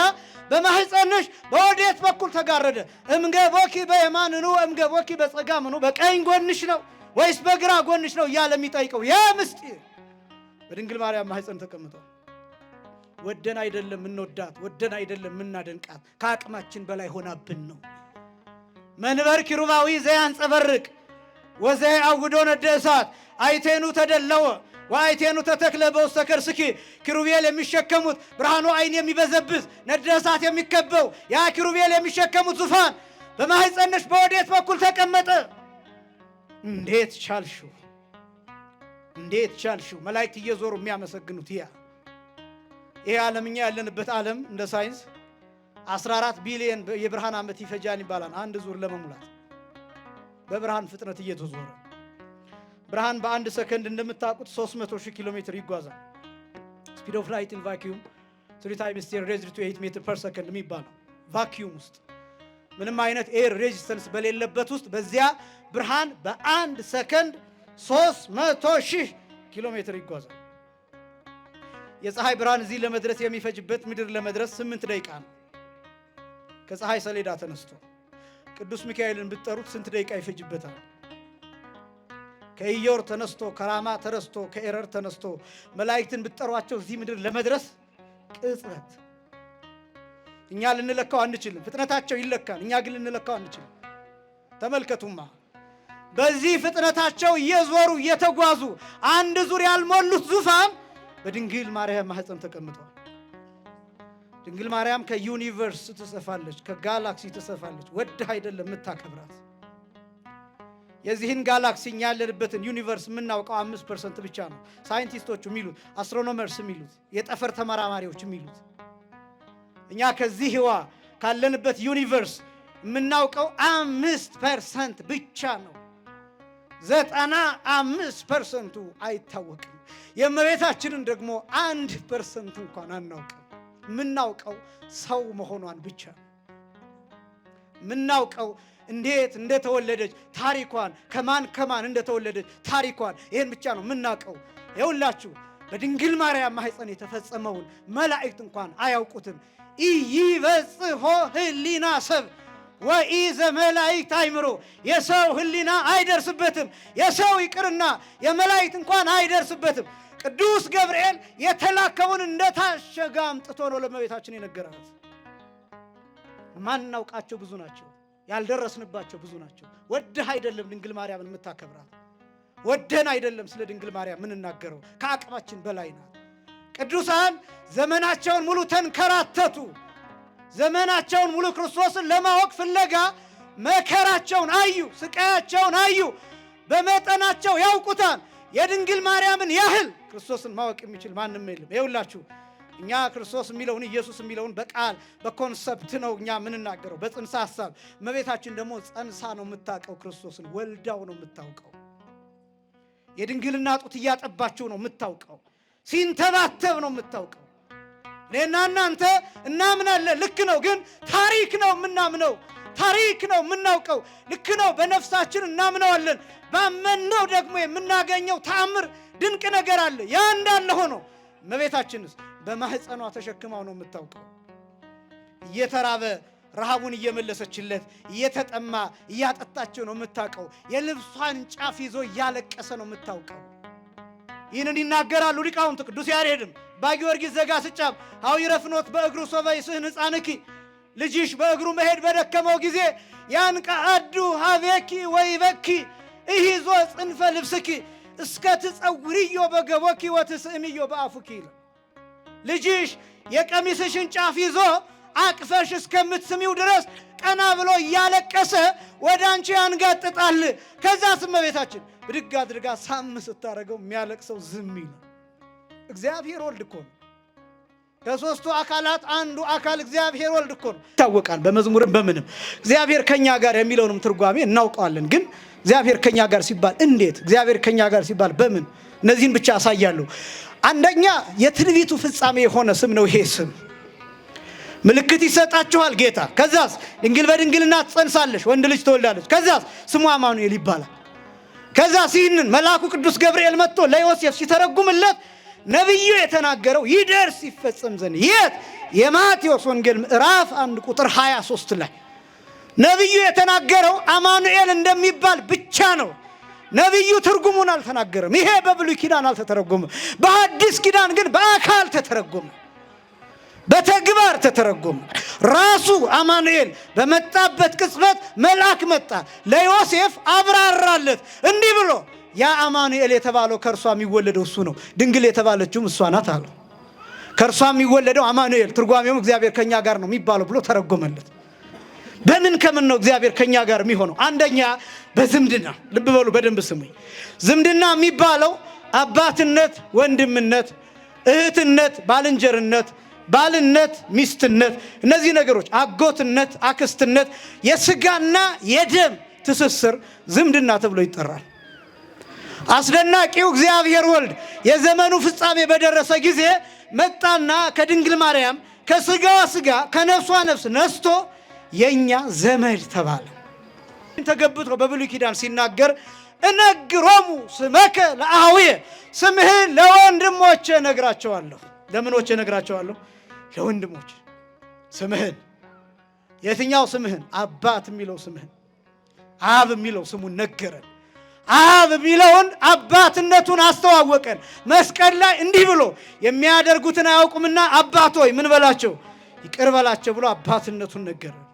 በማህፀንሽ በወዴት በኩል ተጋረደ? እምገቦኪ በየማንኑ እምገቦኪ በጸጋምኑ፣ በቀኝ ጎንሽ ነው ወይስ በግራ ጎንሽ ነው እያለ የሚጠይቀው ያ ምስጢር በድንግል ማርያም ማህፀን ተቀምጧል። ወደን አይደለም የምንወዳት፣ ወደን አይደለም የምናደንቃት፣ ከአቅማችን በላይ ሆናብን ነው። መንበር ኪሩባዊ ዘያንጸበርቅ ወዘያውዶ ነደ እሳት አይቴኑ ተደለወ ወአይቴኑ ተተክለ በውስተ ከርስኪ፣ ኪሩቤል የሚሸከሙት ብርሃኑ አይን የሚበዘብዝ ነደ እሳት የሚከበው ያ ኪሩቤል የሚሸከሙት ዙፋን በማህፀንሽ በወዴት በኩል ተቀመጠ? እንዴት ቻልሽው? እንዴት ቻልሽው? መላእክት እየዞሩ የሚያመሰግኑት ይሄ ዓለም፣ እኛ ያለንበት ዓለም እንደ ሳይንስ 14 ቢሊዮን የብርሃን ዓመት ይፈጃል ይባላል አንድ ዙር ለመሙላት በብርሃን ፍጥነት እየተዞረ። ብርሃን በአንድ ሰከንድ እንደምታውቁት 300,000 ኪሎ ሜትር ይጓዛል። ስፒድ ኦፍ ላይት ኢን ቫኪዩም 3 times 10 raised to 8 ሜትር per second የሚባለው ቫኪዩም ውስጥ ምንም አይነት ኤር ሬዚስተንስ በሌለበት ውስጥ በዚያ ብርሃን በአንድ ሰከንድ 300,000 ኪሎ ሜትር ይጓዛል። የፀሐይ ብርሃን እዚህ ለመድረስ የሚፈጅበት ምድር ለመድረስ 8 ደቂቃ ነው። ከፀሐይ ሰሌዳ ተነስቶ ቅዱስ ሚካኤልን ብትጠሩት ስንት ደቂቃ ይፈጅበታል? ከኢዮር ተነስቶ ከራማ ተነስቶ ከኤረር ተነስቶ መላእክትን ብትጠሯቸው እዚህ ምድር ለመድረስ ቅጽበት። እኛ ልንለካው አንችልም። ፍጥነታቸው ይለካል፣ እኛ ግን ልንለካው አንችልም። ተመልከቱማ በዚህ ፍጥነታቸው እየዞሩ እየተጓዙ አንድ ዙር ያልሞሉት ዙፋን በድንግል ማርያም ማህፀን ተቀምጧል። ድንግል ማርያም ከዩኒቨርስ ትሰፋለች፣ ከጋላክሲ ትሰፋለች። ወድህ አይደለም የምታከብራት። የዚህን ጋላክሲ እኛ ያለንበትን ዩኒቨርስ የምናውቀው 5% ብቻ ነው። ሳይንቲስቶቹ የሚሉት፣ አስትሮኖመርስ የሚሉት፣ የጠፈር ተመራማሪዎች የሚሉት። እኛ ከዚህ ህዋ ካለንበት ዩኒቨርስ የምናውቀው 5% ብቻ ነው። 95% አይታወቅም። የእመቤታችንን ደግሞ 1% እንኳን አናውቅም። የምናውቀው ሰው መሆኗን ብቻ ነው። የምናውቀው እንዴት እንደተወለደች ታሪኳን፣ ከማን እንደተወለደች ታሪኳን፣ ይህን ብቻ ነው የምናውቀው። ይኸውላችሁ በድንግል ማርያም ማህፀን የተፈጸመውን መላእክት እንኳን አያውቁትም። ኢይበጽሖ ህሊና ሰብ ወኢዘ መላእክት አይምሮ። የሰው ህሊና አይደርስበትም። የሰው ይቅርና የመላእክት እንኳን አይደርስበትም። ቅዱስ ገብርኤል የተላከውን እንደታሸገ አምጥቶ ነው ለእመቤታችን የነገራት። ማናውቃቸው ብዙ ናቸው፣ ያልደረስንባቸው ብዙ ናቸው። ወደህ አይደለም ድንግል ማርያምን የምታከብራት፣ ወደን አይደለም ስለ ድንግል ማርያም የምንናገረው፣ ከአቅማችን በላይ ናት። ቅዱሳን ዘመናቸውን ሙሉ ተንከራተቱ። ዘመናቸውን ሙሉ ክርስቶስን ለማወቅ ፍለጋ መከራቸውን አዩ፣ ስቃያቸውን አዩ። በመጠናቸው ያውቁታል። የድንግል ማርያምን ያህል ክርስቶስን ማወቅ የሚችል ማንም የለም። ይኸውላችሁ እኛ ክርስቶስ የሚለውን ኢየሱስ የሚለውን በቃል በኮንሰፕት ነው እኛ የምንናገረው፣ በጽንሰ ሐሳብ። እመቤታችን ደግሞ ጸንሳ ነው የምታውቀው፣ ክርስቶስን ወልዳው ነው የምታውቀው። የድንግልና ጡት እያጠባችው ነው የምታውቀው፣ ሲንተባተብ ነው የምታውቀው። እኔና እናንተ እናምናለን፣ ልክ ነው። ግን ታሪክ ነው የምናምነው፣ ታሪክ ነው የምናውቀው። ልክ ነው፣ በነፍሳችን እናምነዋለን። ባመነው ደግሞ የምናገኘው ተአምር ድንቅ ነገር አለ። ያ እንዳለ ሆኖ እመቤታችንስ በማህፀኗ ተሸክማው ነው የምታውቀው። እየተራበ ረሃቡን እየመለሰችለት፣ እየተጠማ እያጠጣችው ነው የምታውቀው። የልብሷን ጫፍ ይዞ እያለቀሰ ነው የምታውቀው። ይህንን ይናገራሉ ሊቃውንት። ቅዱስ ያሬድም ባጊዮርጊስ ዘጋስጫም ሐዊረ ፍኖት በእግሩ ሶበይ ስህን ሕፃንኪ፣ ልጅሽ በእግሩ መሄድ በደከመው ጊዜ ያንቀአዱ ሀቤኪ ወይበኪ እሂዞ ጽንፈ ልብስኪ እስከ ትጸውርዮ በገቦኪ ወትስእምዮ በአፉኪ። ልጅሽ የቀሚስሽን ጫፍ ይዞ አቅፈሽ እስከምትስሚው ድረስ ቀና ብሎ እያለቀሰ ወደ አንቺ ያንጋጥጣል። ከዛስ እመቤታችን ብድግ አድርጋ ሳም ስታደርገው የሚያለቅሰው ዝም ይላል። እግዚአብሔር ወልድ እኮ ነው። ከሦስቱ አካላት አንዱ አካል እግዚአብሔር ወልድ እኮ ነው። ይታወቃል በመዝሙርም በምንም። እግዚአብሔር ከኛ ጋር የሚለውንም ትርጓሜ እናውቀዋለን። ግን እግዚአብሔር ከኛ ጋር ሲባል እንዴት? እግዚአብሔር ከኛ ጋር ሲባል በምን? እነዚህን ብቻ አሳያለሁ። አንደኛ የትንቢቱ ፍጻሜ የሆነ ስም ነው ይሄ ስም። ምልክት ይሰጣችኋል ጌታ። ከዛስ ድንግል በድንግልና ትጸንሳለች፣ ወንድ ልጅ ትወልዳለች። ከዛስ ስሙ አማኑኤል ይባላል። ከዛስ ይህንን መልአኩ ቅዱስ ገብርኤል መጥቶ ለዮሴፍ ሲተረጉምለት ነቢዩ የተናገረው ይደርስ ይፈጸም ዘንድ የት? የማቴዎስ ወንጌል ምዕራፍ 1 ቁጥር 23 ላይ ነቢዩ የተናገረው አማኑኤል እንደሚባል ብቻ ነው። ነቢዩ ትርጉሙን አልተናገረም። ይሄ በብሉይ ኪዳን አልተተረጎመም። በአዲስ ኪዳን ግን በአካል ተተረጎመ፣ በተግባር ተተረጎመ። ራሱ አማኑኤል በመጣበት ቅጽበት መልአክ መጣ፣ ለዮሴፍ አብራራለት እንዲህ ብሎ ያ አማኑኤል የተባለው ከእርሷ የሚወለደው እሱ ነው፣ ድንግል የተባለችውም እሷ ናት አለው። ከእርሷ የሚወለደው አማኑኤል ትርጓሜውም እግዚአብሔር ከኛ ጋር ነው የሚባለው ብሎ ተረጎመለት። በምን ከምን ነው እግዚአብሔር ከኛ ጋር የሚሆነው? አንደኛ በዝምድና። ልብ በሉ በደንብ ስሙኝ። ዝምድና የሚባለው አባትነት፣ ወንድምነት፣ እህትነት፣ ባልንጀርነት፣ ባልነት፣ ሚስትነት፣ እነዚህ ነገሮች አጎትነት፣ አክስትነት፣ የስጋና የደም ትስስር ዝምድና ተብሎ ይጠራል። አስደናቂው እግዚአብሔር ወልድ የዘመኑ ፍጻሜ በደረሰ ጊዜ መጣና ከድንግል ማርያም ከስጋዋ ስጋ ከነፍሷ ነፍስ ነስቶ የኛ ዘመድ ተባለ። ተገብቶ በብሉይ ኪዳን ሲናገር እነግሮሙ ስመከ ለአህውየ ስምህን ለወንድሞቼ ነግራቸዋለሁ። ለምኖቼ ነግራቸዋለሁ? ለወንድሞቼ ስምህን። የትኛው ስምህን? አባት የሚለው ስምህን። አብ የሚለው ስሙን ነገረን። አብ የሚለውን አባትነቱን አስተዋወቀን። መስቀል ላይ እንዲህ ብሎ የሚያደርጉትን አያውቁምና አባት ሆይ ምን በላቸው? ይቅር በላቸው ብሎ አባትነቱን ነገረን።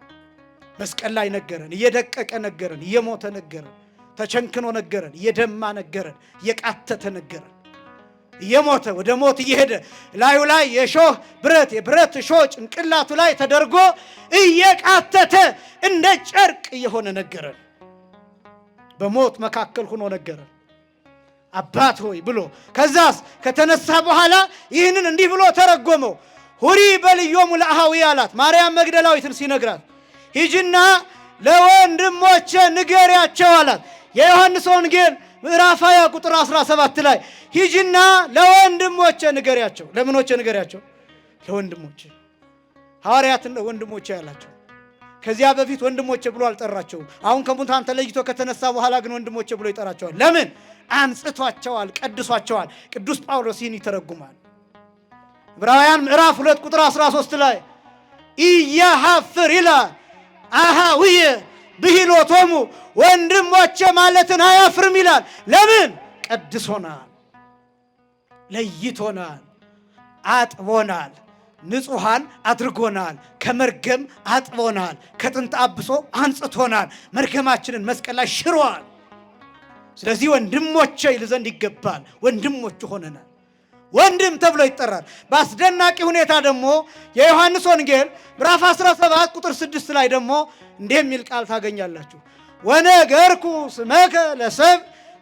መስቀል ላይ ነገረን። እየደቀቀ ነገረን። እየሞተ ነገረን። ተቸንክኖ ነገረን። እየደማ ነገረን። እየቃተተ ነገረን። እየሞተ ወደ ሞት እየሄደ ላዩ ላይ የሾህ ብረት የብረት ሾህ ጭንቅላቱ ላይ ተደርጎ እየቃተተ እንደ ጨርቅ እየሆነ ነገረን። በሞት መካከል ሆኖ ነገረን አባት ሆይ ብሎ። ከዛስ ከተነሳ በኋላ ይህንን እንዲህ ብሎ ተረጎመው። ሁሪ በልዮሙ ለአሃዊ አላት። ማርያም መግደላዊትን ሲነግራት ሂጂና ለወንድሞቼ ንገሪያቸው አላት። የዮሐንስ ወንጌል ምዕራፍ 20 ቁጥር 17 ላይ ሂጂና ለወንድሞቼ ንገሪያቸው። ለምኖቼ ንገሪያቸው? ለወንድሞቼ። ሐዋርያትን ወንድሞቼ ያላቸው። ከዚያ በፊት ወንድሞቼ ብሎ አልጠራቸውም። አሁን ከሙታን ተለይቶ ከተነሳ በኋላ ግን ወንድሞቼ ብሎ ይጠራቸዋል። ለምን? አንጽቷቸዋል፣ ቀድሷቸዋል። ቅዱስ ጳውሎስ ይህን ይተረጉማል። ዕብራውያን ምዕራፍ 2 ቁጥር 13 ላይ ኢያሐፍር ይላል አሃውየ ብሂሎቶሙ ወንድሞቼ ማለትን አያፍርም ይላል። ለምን? ቀድሶናል፣ ለይቶናል፣ አጥቦናል፣ ንጹሃን አድርጎናል፣ ከመርገም አጥቦናል፣ ከጥንት አብሶ አንጽቶናል፣ መርገማችንን መስቀል ላይ ሽሯል። ስለዚህ ወንድሞቼ ይል ዘንድ ይገባል። ወንድሞቹ ሆነናል። ወንድም ተብሎ ይጠራል። በአስደናቂ ሁኔታ ደግሞ የዮሐንስ ወንጌል ምዕራፍ 17 ቁጥር 6 ላይ ደግሞ እንዲህ የሚል ቃል ታገኛላችሁ። ወነገርኩ ስመከ ለሰብ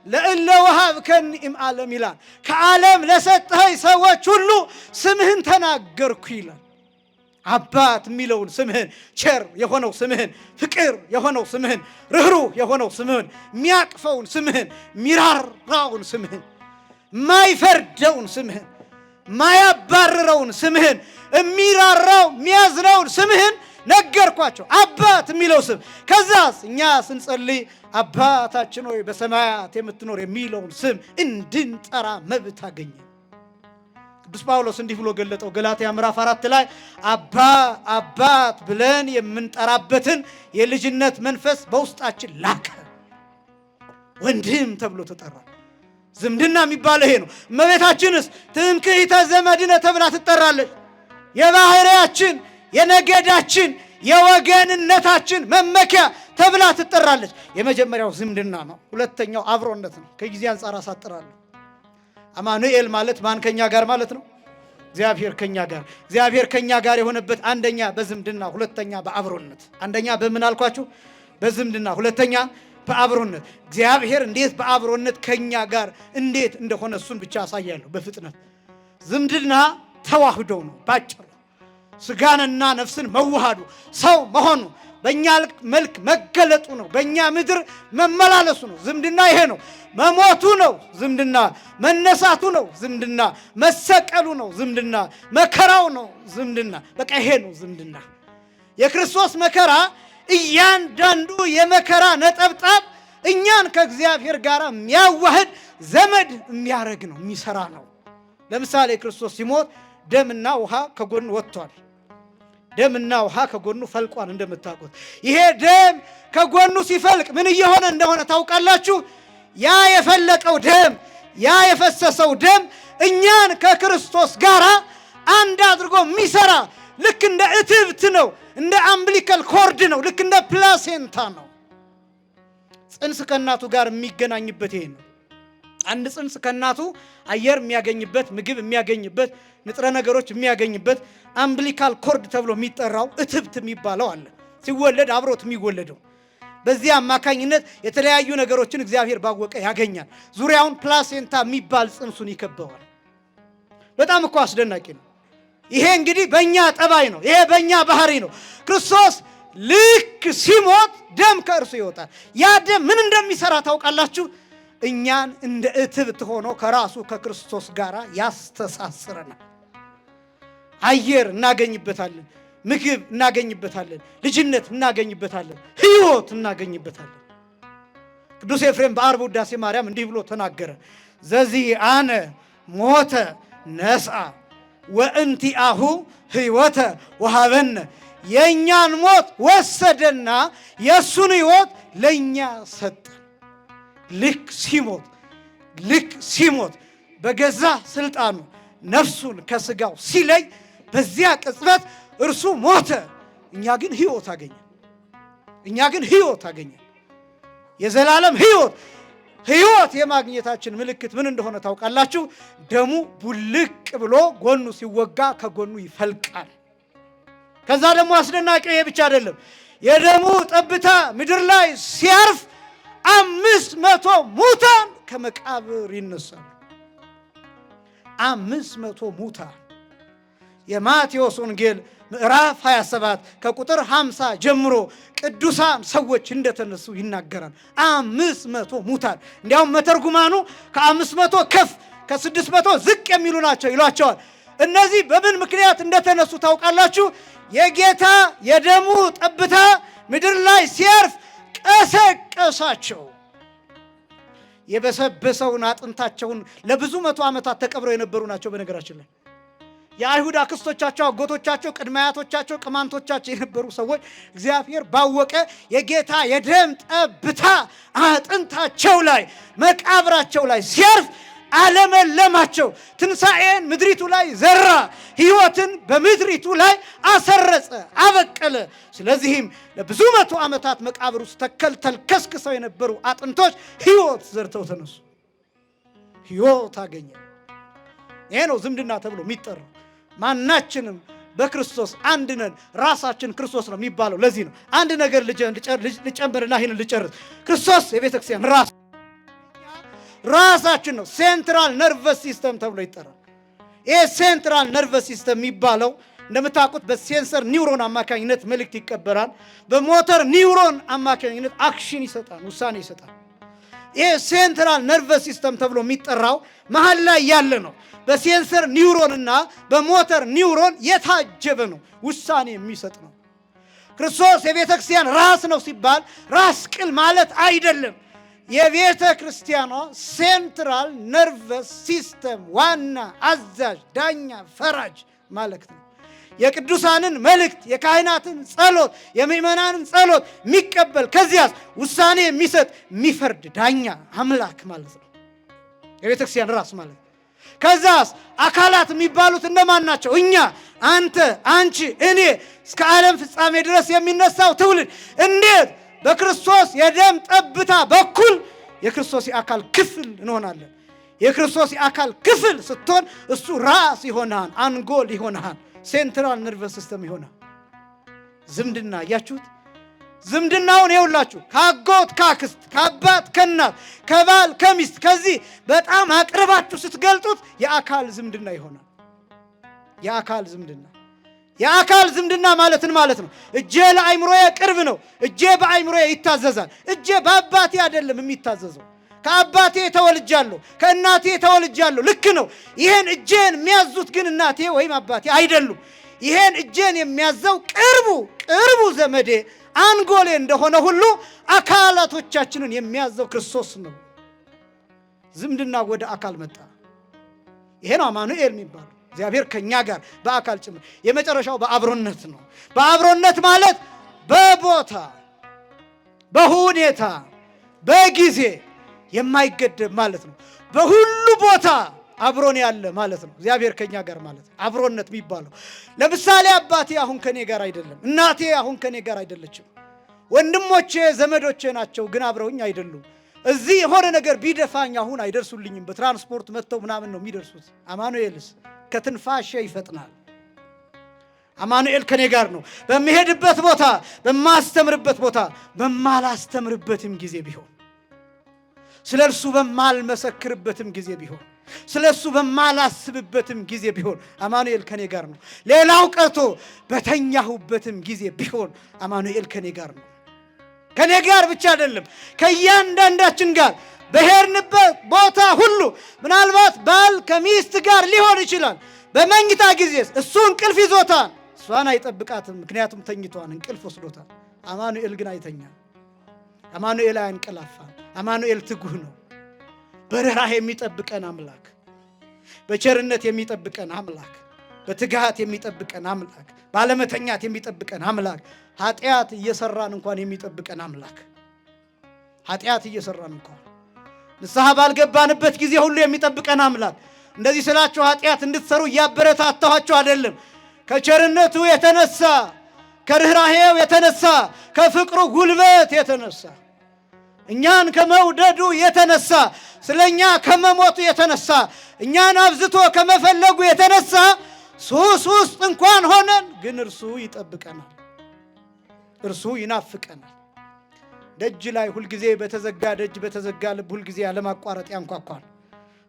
ለእለ ወሀብከኒ እምዓለም ይላል። ከዓለም ለሰጠኸኝ ሰዎች ሁሉ ስምህን ተናገርኩ ይላል። አባት የሚለውን ስምህን፣ ቸር የሆነው ስምህን፣ ፍቅር የሆነው ስምህን፣ ርኅሩህ የሆነው ስምህን፣ የሚያቅፈውን ስምህን፣ የሚራራውን ስምህን፣ ማይፈርደውን ስምህን፣ ማያባርረውን ስምህን፣ የሚራራው የሚያዝነውን ስምህን ነገርኳቸው። አባት የሚለው ስም። ከዛስ እኛ ስንጸልይ አባታችን ሆይ በሰማያት የምትኖር የሚለውን ስም እንድንጠራ መብት አገኘ። ቅዱስ ጳውሎስ እንዲህ ብሎ ገለጠው። ገላትያ ምዕራፍ 4 ላይ አባት ብለን የምንጠራበትን የልጅነት መንፈስ በውስጣችን ላከ። ወንድም ተብሎ ተጠራ። ዝምድና የሚባለው ይሄ ነው። እመቤታችንስ ትምክሕተ ዘመድነ ተብላ ትጠራለች። የባህሪያችን የነገዳችን የወገንነታችን መመኪያ ተብላ ትጠራለች። የመጀመሪያው ዝምድና ነው። ሁለተኛው አብሮነት ነው። ከጊዜ አንጻር አሳጥራለሁ። አማኑኤል ማለት ማን ከኛ ጋር ማለት ነው? እግዚአብሔር ከኛ ጋር። እግዚአብሔር ከኛ ጋር የሆነበት አንደኛ በዝምድና፣ ሁለተኛ በአብሮነት። አንደኛ በምን አልኳችሁ? በዝምድና፣ ሁለተኛ በአብሮነት። እግዚአብሔር እንዴት በአብሮነት ከኛ ጋር እንዴት እንደሆነ እሱን ብቻ አሳያለሁ በፍጥነት። ዝምድና ተዋህዶ ነው ባጭሩ። ስጋንና ነፍስን መዋሃዱ፣ ሰው መሆኑ፣ በእኛ መልክ መገለጡ ነው። በእኛ ምድር መመላለሱ ነው። ዝምድና ይሄ ነው። መሞቱ ነው ዝምድና፣ መነሳቱ ነው ዝምድና፣ መሰቀሉ ነው ዝምድና፣ መከራው ነው ዝምድና። በቃ ይሄ ነው ዝምድና። የክርስቶስ መከራ እያንዳንዱ የመከራ ነጠብጣብ እኛን ከእግዚአብሔር ጋር የሚያዋህድ ዘመድ የሚያረግ ነው፣ የሚሰራ ነው። ለምሳሌ ክርስቶስ ሲሞት ደምና ውሃ ከጎኑ ወጥቷል። ደምና ውሃ ከጎኑ ፈልቋል። እንደምታውቁት ይሄ ደም ከጎኑ ሲፈልቅ ምን እየሆነ እንደሆነ ታውቃላችሁ? ያ የፈለቀው ደም፣ ያ የፈሰሰው ደም እኛን ከክርስቶስ ጋር አንድ አድርጎ የሚሰራ ልክ እንደ እትብት ነው። እንደ አምብሊካል ኮርድ ነው። ልክ እንደ ፕላሴንታ ነው። ጽንስ ከእናቱ ጋር የሚገናኝበት ይሄ ነው። አንድ ጽንስ ከእናቱ አየር የሚያገኝበት፣ ምግብ የሚያገኝበት፣ ንጥረ ነገሮች የሚያገኝበት አምብሊካል ኮርድ ተብሎ የሚጠራው እትብት የሚባለው አለ። ሲወለድ አብሮት የሚወለደው በዚህ አማካኝነት የተለያዩ ነገሮችን እግዚአብሔር ባወቀ ያገኛል። ዙሪያውን ፕላሴንታ የሚባል ጽንሱን ይከበዋል። በጣም እኮ አስደናቂ ነው። ይሄ እንግዲህ በእኛ ጠባይ ነው። ይሄ በእኛ ባህሪ ነው። ክርስቶስ ልክ ሲሞት ደም ከእርሱ ይወጣል። ያ ደም ምን እንደሚሰራ ታውቃላችሁ? እኛን እንደ እትብት ሆኖ ከራሱ ከክርስቶስ ጋር ያስተሳስረናል። አየር እናገኝበታለን፣ ምግብ እናገኝበታለን፣ ልጅነት እናገኝበታለን፣ ሕይወት እናገኝበታለን። ቅዱስ ኤፍሬም በዓርብ ውዳሴ ማርያም እንዲህ ብሎ ተናገረ። ዘዚአነ ሞተ ነስአ ወእንቲአሁ ሕይወተ ወሀበነ። የእኛን ሞት ወሰደና የእሱን ሕይወት ለእኛ ሰጠ። ልክ ሲሞት በገዛ ስልጣኑ ነፍሱን ከስጋው ሲለይ በዚያ ቅጽበት እርሱ ሞተ፣ እኛ ግን ሕይወት አገኘን። የዘላለም ሕይወት የማግኘታችን ምልክት ምን እንደሆነ ታውቃላችሁ? ደሙ ቡልቅ ብሎ ጎኑ ሲወጋ ከጎኑ ይፈልቃል። ከዛ ደግሞ አስደናቂው ይሄ ብቻ አይደለም። የደሙ ጠብታ ምድር ላይ ሲያርፍ 500 ሙታን ከመቃብር ይነሳሉ። 500 ሙታን። የማቴዎስ ወንጌል ምዕራፍ 27 ከቁጥር 50 ጀምሮ ቅዱሳን ሰዎች እንደተነሱ ይናገራል። 500 ሙታን። እንዲያውም መተርጉማኑ ከ500 ከፍ ከ600 ዝቅ የሚሉ ናቸው ይሏቸዋል። እነዚህ በምን ምክንያት እንደተነሱ ታውቃላችሁ? የጌታ የደሙ ጠብታ ምድር ላይ ሲያርፍ ቀሰቀሳቸው። የበሰበሰውን አጥንታቸውን ለብዙ መቶ ዓመታት ተቀብረው የነበሩ ናቸው። በነገራችን ላይ የአይሁድ አክስቶቻቸው፣ አጎቶቻቸው፣ ቅድመ አያቶቻቸው፣ ቅማንቶቻቸው የነበሩ ሰዎች እግዚአብሔር ባወቀ የጌታ የደም ጠብታ አጥንታቸው ላይ መቃብራቸው ላይ ሲያርፍ አለመለማቸው። ትንሣኤን ምድሪቱ ላይ ዘራ፣ ሕይወትን በምድሪቱ ላይ አሰረጸ፣ አበቀለ። ስለዚህም ለብዙ መቶ ዓመታት መቃብር ውስጥ ተከስክሰው የነበሩ አጥንቶች ሕይወት ዘርተው ተነሱ፣ ሕይወት አገኘ። ይሄ ነው ዝምድና ተብሎ የሚጠራው። ማናችንም በክርስቶስ አንድ ነን፣ ራሳችን ክርስቶስ ነው የሚባለው። ለዚህ ነው አንድ ነገር ልጨምርና ይህንን ልጨርስ። ክርስቶስ የቤተክርስቲያን ራሳችን ነው። ሴንትራል ነርቨስ ሲስተም ተብሎ ይጠራል። ይሄ ሴንትራል ነርቨስ ሲስተም የሚባለው እንደምታውቁት በሴንሰር ኒውሮን አማካኝነት መልእክት ይቀበላል። በሞተር ኒውሮን አማካኝነት አክሽን ይሰጣል፣ ውሳኔ ይሰጣል። ይሄ ሴንትራል ነርቨስ ሲስተም ተብሎ የሚጠራው መሀል ላይ ያለ ነው። በሴንሰር ኒውሮን እና በሞተር ኒውሮን የታጀበ ነው፣ ውሳኔ የሚሰጥ ነው። ክርስቶስ የቤተ ክርስቲያን ራስ ነው ሲባል ራስ ቅል ማለት አይደለም። የቤተ ክርስቲያኗ ሴንትራል ነርቨስ ሲስተም ዋና አዛዥ፣ ዳኛ፣ ፈራጅ ማለት ነው። የቅዱሳንን መልእክት፣ የካህናትን ጸሎት፣ የምእመናንን ጸሎት የሚቀበል ከዚያስ ውሳኔ የሚሰጥ የሚፈርድ ዳኛ አምላክ ማለት ነው የቤተ ክርስቲያን ራስ ማለት። ከዛስ አካላት የሚባሉት እነማን ናቸው? እኛ፣ አንተ፣ አንቺ፣ እኔ እስከ ዓለም ፍጻሜ ድረስ የሚነሳው ትውልድ እንዴት በክርስቶስ የደም ጠብታ በኩል የክርስቶስ የአካል ክፍል እንሆናለን። የክርስቶስ የአካል ክፍል ስትሆን እሱ ራስ ይሆናል፣ አንጎል ይሆናል፣ ሴንትራል ነርቨስ ሲስተም ይሆናል። ዝምድና እያችሁት ዝምድናውን ይውላችሁ ከአጎት ከአክስት፣ ከአባት ከእናት፣ ከባል ከሚስት፣ ከዚህ በጣም አቅርባችሁ ስትገልጡት የአካል ዝምድና ይሆናል። የአካል ዝምድና ማለትን ማለት ነው። እጄ ለአይምሮዬ ቅርብ ነው፣ እጄ በአይምሮዬ ይታዘዛል። እጄ በአባቴ አይደለም የሚታዘዘው፣ ከአባቴ ተወልጃለሁ፣ ከእናቴ ተወልጃለሁ። ልክ ነው። ይሄን እጄን የሚያዙት ግን እናቴ ወይም አባቴ አይደሉም። ይሄን እጄን የሚያዘው ቅርቡ ዘመዴ አንጎሌ እንደሆነ ሁሉ አካላቶቻችንን የሚያዘው ክርስቶስ ነው። ዝምድና ወደ አካል መጣ። ይሄ ነው አማኑኤል የሚባለው፣ እግዚአብሔር ከኛ ጋር በአካል ጭምር። የመጨረሻው በአብሮነት ነው። በአብሮነት ማለት በቦታ በሁኔታ በጊዜ የማይገደብ ማለት ነው። በሁሉ ቦታ አብሮን ያለ ማለት ነው። እግዚአብሔር ከኛ ጋር ማለት ነው አብሮነት የሚባለው። ለምሳሌ አባቴ አሁን ከኔ ጋር አይደለም፣ እናቴ አሁን ከኔ ጋር አይደለችም። ወንድሞቼ ዘመዶቼ ናቸው፣ ግን አብረውኝ አይደሉም። እዚህ የሆነ ነገር ቢደፋኝ አሁን አይደርሱልኝም። በትራንስፖርት መጥተው ምናምን ነው የሚደርሱት። አማኑኤልስ ከትንፋሼ ይፈጥናል። አማኑኤል ከኔ ጋር ነው። በሚሄድበት ቦታ፣ በማስተምርበት ቦታ፣ በማላስተምርበትም ጊዜ ቢሆን፣ ስለ እርሱ በማልመሰክርበትም ጊዜ ቢሆን ስለሱ በማላስብበትም ጊዜ ቢሆን አማኑኤል ከኔ ጋር ነው። ሌላው ቀርቶ በተኛሁበትም ጊዜ ቢሆን አማኑኤል ከኔ ጋር ነው። ከኔ ጋር ብቻ አይደለም፣ ከእያንዳንዳችን ጋር በሄድንበት ቦታ ሁሉ ምናልባት ባል ከሚስት ጋር ሊሆን ይችላል። በመኝታ ጊዜ እሱ እንቅልፍ ይዞታል፣ እሷን አይጠብቃትም፣ ምክንያቱም ተኝቷን እንቅልፍ ወስዶታል። አማኑኤል ግን አይተኛም። አማኑኤል አያንቀላፋም። አማኑኤል ትጉህ ነው። በርህራሄ የሚጠብቀን አምላክ፣ በቸርነት የሚጠብቀን አምላክ፣ በትጋት የሚጠብቀን አምላክ፣ ባለመተኛት የሚጠብቀን አምላክ፣ ኃጢአት እየሰራን እንኳን የሚጠብቀን አምላክ፣ ኃጢአት እየሰራን እንኳን ንስሐ ባልገባንበት ጊዜ ሁሉ የሚጠብቀን አምላክ። እንደዚህ ስላችሁ ኃጢአት እንድትሰሩ እያበረታታኋችሁ አይደለም። ከቸርነቱ የተነሳ ከርህራሄው የተነሳ ከፍቅሩ ጉልበት የተነሳ እኛን ከመውደዱ የተነሳ ስለኛ ከመሞቱ የተነሳ እኛን አብዝቶ ከመፈለጉ የተነሳ ሱስ ውስጥ እንኳን ሆነን ግን እርሱ ይጠብቀናል፣ እርሱ ይናፍቀናል። ደጅ ላይ ሁልጊዜ በተዘጋ ደጅ በተዘጋ ልብ ሁልጊዜ ያለማቋረጥ ያንኳኳል።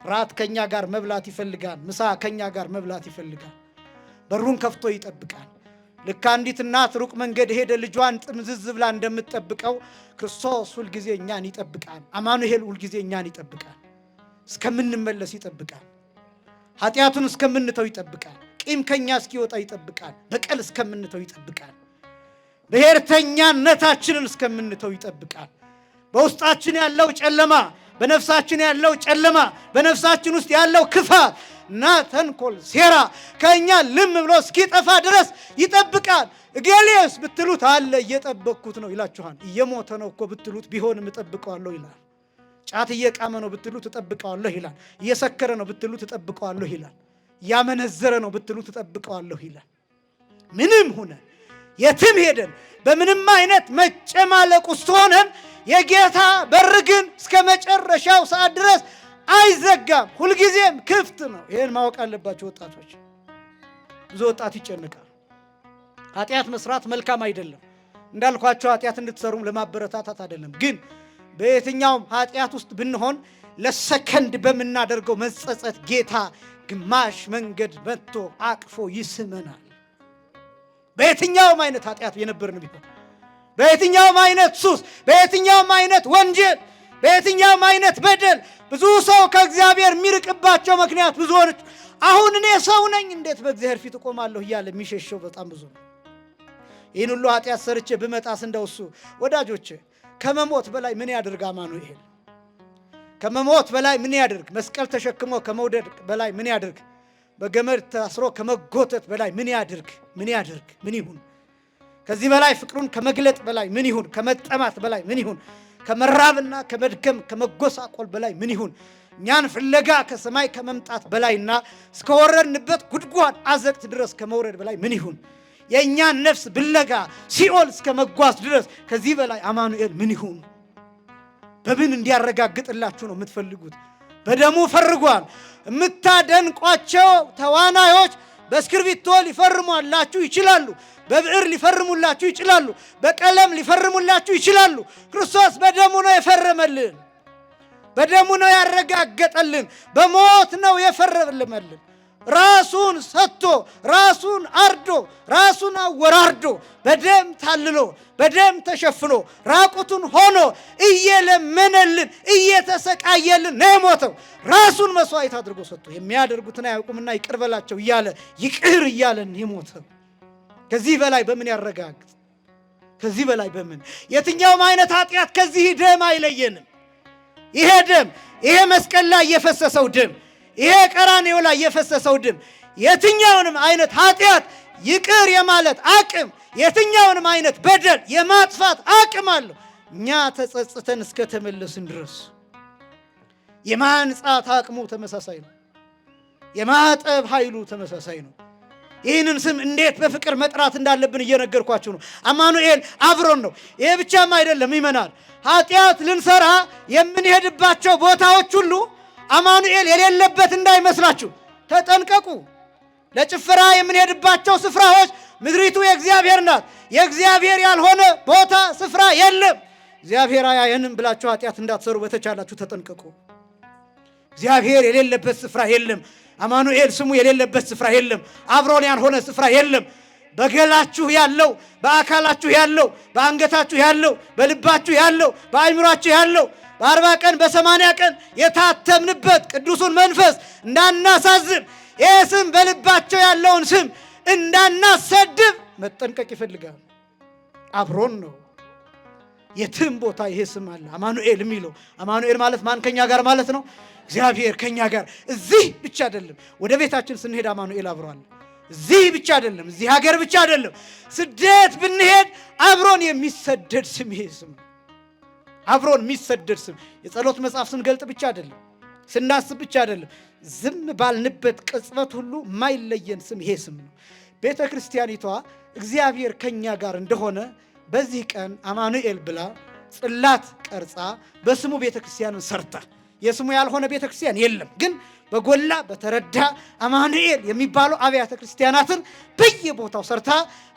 ራት ከኛ ጋር መብላት ይፈልጋል፣ ምሳ ከኛ ጋር መብላት ይፈልጋል። በሩን ከፍቶ ይጠብቃል። ልክ አንዲት እናት ሩቅ መንገድ ሄደ ልጇን ጥምዝዝ ብላ እንደምትጠብቀው ክርስቶስ ሁልጊዜ እኛን ይጠብቃል። አማኑኤል ሁልጊዜ እኛን ይጠብቃል። እስከምንመለስ ይጠብቃል። ኃጢአቱን እስከምንተው ይጠብቃል። ቂም ከኛ እስኪወጣ ይጠብቃል። በቀል እስከምንተው ይጠብቃል። ብሔርተኛነታችንን እስከምንተው ይጠብቃል። በውስጣችን ያለው ጨለማ፣ በነፍሳችን ያለው ጨለማ፣ በነፍሳችን ውስጥ ያለው ክፋት እና ተንኮል፣ ሴራ ከኛ ልም ብሎ እስኪጠፋ ድረስ ይጠብቃል። እገሌስ ብትሉት አለ እየጠበቅኩት ነው ይላችኋል። እየሞተ ነው እኮ ብትሉት ቢሆንም እጠብቀዋለሁ ይላል። ጫት እየቃመ ነው ብትሉት እጠብቀዋለሁ ይላል። እየሰከረ ነው ብትሉት እጠብቀዋለሁ ይላል። እያመነዘረ ነው ብትሉት እጠብቀዋለሁ ይላል። ምንም ሆነ የትም ሄደን በምንም አይነት መጨማለቅ ውስጥ ሆነን የጌታ በር ግን እስከ መጨረሻው ሰዓት ድረስ አይዘጋም፣ ሁልጊዜም ክፍት ነው። ይሄን ማወቅ አለባቸው ወጣቶች። ብዙ ወጣት ይጨነቃል። ኃጢአት መስራት መልካም አይደለም እንዳልኳቸው፣ ኃጢአት እንድትሰሩም ለማበረታታት አይደለም። ግን በየትኛውም ኃጢአት ውስጥ ብንሆን ለሰከንድ በምናደርገው መጸጸት ጌታ ግማሽ መንገድ መጥቶ አቅፎ ይስመናል። በየትኛውም አይነት ኃጢአት የነበርን ቢሆን፣ በየትኛውም አይነት ሱስ፣ በየትኛውም አይነት ወንጀል፣ በየትኛውም አይነት በደል ብዙ ሰው ከእግዚአብሔር የሚርቅባቸው ምክንያት ብዙዎች አሁን እኔ ሰው ነኝ እንዴት በእግዚአብሔር ፊት እቆማለሁ እያለ የሚሸሸው በጣም ብዙ ነው። ይህን ሁሉ ኃጢአት ሰርቼ ብመጣስ እንደው እሱ ወዳጆቼ ከመሞት በላይ ምን ያድርግ አማኑኤል? ከመሞት በላይ ምን ያድርግ? መስቀል ተሸክሞ ከመውደድ በላይ ምን ያድርግ? በገመድ ታስሮ ከመጎተት በላይ ምን ያድርግ? ምን ያድርግ? ምን ይሁን? ከዚህ በላይ ፍቅሩን ከመግለጥ በላይ ምን ይሁን? ከመጠማት በላይ ምን ይሁን? ከመራብና ከመድከም ከመጎሳቆል በላይ ምን ይሁን? እኛን ፍለጋ ከሰማይ ከመምጣት በላይና እስከወረድንበት ጉድጓድ አዘቅት ድረስ ከመውረድ በላይ ምን ይሁን? የእኛን ነፍስ ብለጋ ሲኦል እስከ መጓዝ ድረስ ከዚህ በላይ አማኑኤል ምን ይሁን? በምን እንዲያረጋግጥላችሁ ነው የምትፈልጉት? በደሙ ፈርጓል። የምታደንቋቸው ተዋናዮች በእስክርቢቶ ሊፈርሙላችሁ ይችላሉ፣ በብዕር ሊፈርሙላችሁ ይችላሉ፣ በቀለም ሊፈርሙላችሁ ይችላሉ። ክርስቶስ በደሙ ነው የፈረመልን፣ በደሙ ነው ያረጋገጠልን፣ በሞት ነው የፈረመልን። ራሱን ሰጥቶ ራሱን አርዶ ራሱን አወራርዶ በደም ታልሎ በደም ተሸፍኖ ራቁቱን ሆኖ እየለመነልን እየተሰቃየልን ነው የሞተው። ራሱን መስዋዕት አድርጎ ሰጥቶ የሚያደርጉትን አያውቁምና ይቅር በላቸው እያለ ይቅር እያለን የሞተው ከዚህ በላይ በምን ያረጋግጥ? ከዚህ በላይ በምን? የትኛውም አይነት ኃጢአት ከዚህ ደም አይለየንም። ይሄ ደም፣ ይሄ መስቀል ላይ የፈሰሰው ደም፣ ይሄ ቀራንዮ ላይ የፈሰሰው ደም የትኛውንም አይነት ኃጢአት ይቅር የማለት አቅም፣ የትኛውንም አይነት በደል የማጥፋት አቅም አለው። እኛ ተጸጽተን እስከ ተመለስን ድረስ የማንጻት አቅሙ ተመሳሳይ ነው። የማጠብ ኃይሉ ተመሳሳይ ነው። ይህንን ስም እንዴት በፍቅር መጥራት እንዳለብን እየነገርኳችሁ ነው። አማኑኤል አብሮን ነው። ይሄ ብቻም አይደለም ይመናል። ኃጢአት ልንሰራ የምንሄድባቸው ቦታዎች ሁሉ አማኑኤል የሌለበት እንዳይመስላችሁ ተጠንቀቁ። ለጭፈራ የምንሄድባቸው ስፍራዎች ምድሪቱ የእግዚአብሔር ናት። የእግዚአብሔር ያልሆነ ቦታ ስፍራ የለም። እግዚአብሔር አያየንም ብላችሁ ኃጢአት እንዳትሰሩ በተቻላችሁ ተጠንቀቁ። እግዚአብሔር የሌለበት ስፍራ የለም። አማኑኤል ስሙ የሌለበት ስፍራ የለም። አብሮን ያልሆነ ስፍራ የለም። በገላችሁ ያለው፣ በአካላችሁ ያለው፣ በአንገታችሁ ያለው፣ በልባችሁ ያለው፣ በአእምሯችሁ ያለው በ40 ቀን በ80 ቀን የታተምንበት ቅዱሱን መንፈስ እንዳናሳዝብ፣ ይህ ስም በልባቸው ያለውን ስም እንዳናሰድብ መጠንቀቅ ይፈልጋል። አብሮን ነው። የትም ቦታ ይሄ ስም አለ፣ አማኑኤል የሚለው። አማኑኤል ማለት ማን ከኛ ጋር ማለት ነው? እግዚአብሔር ከኛ ጋር። እዚህ ብቻ አይደለም፣ ወደ ቤታችን ስንሄድ አማኑኤል አብሯል። እዚህ ብቻ አይደለም፣ እዚህ ሀገር ብቻ አይደለም፣ ስደት ብንሄድ አብሮን የሚሰደድ ስም ይሄ ስም ነው። አብሮን የሚሰደድ ስም። የጸሎት መጽሐፍ ስንገልጥ ብቻ አይደለም፣ ስናስብ ብቻ አይደለም፣ ዝም ባልንበት ቅጽበት ሁሉ የማይለየን ስም ይሄ ስም ነው። ቤተ ክርስቲያኒቷ እግዚአብሔር ከኛ ጋር እንደሆነ በዚህ ቀን አማኑኤል ብላ ጽላት ቀርጻ በስሙ ቤተ ክርስቲያንን ሰርታ፣ የስሙ ያልሆነ ቤተ ክርስቲያን የለም፣ ግን በጎላ በተረዳ አማኑኤል የሚባሉ አብያተ ክርስቲያናትን በየቦታው ሰርታ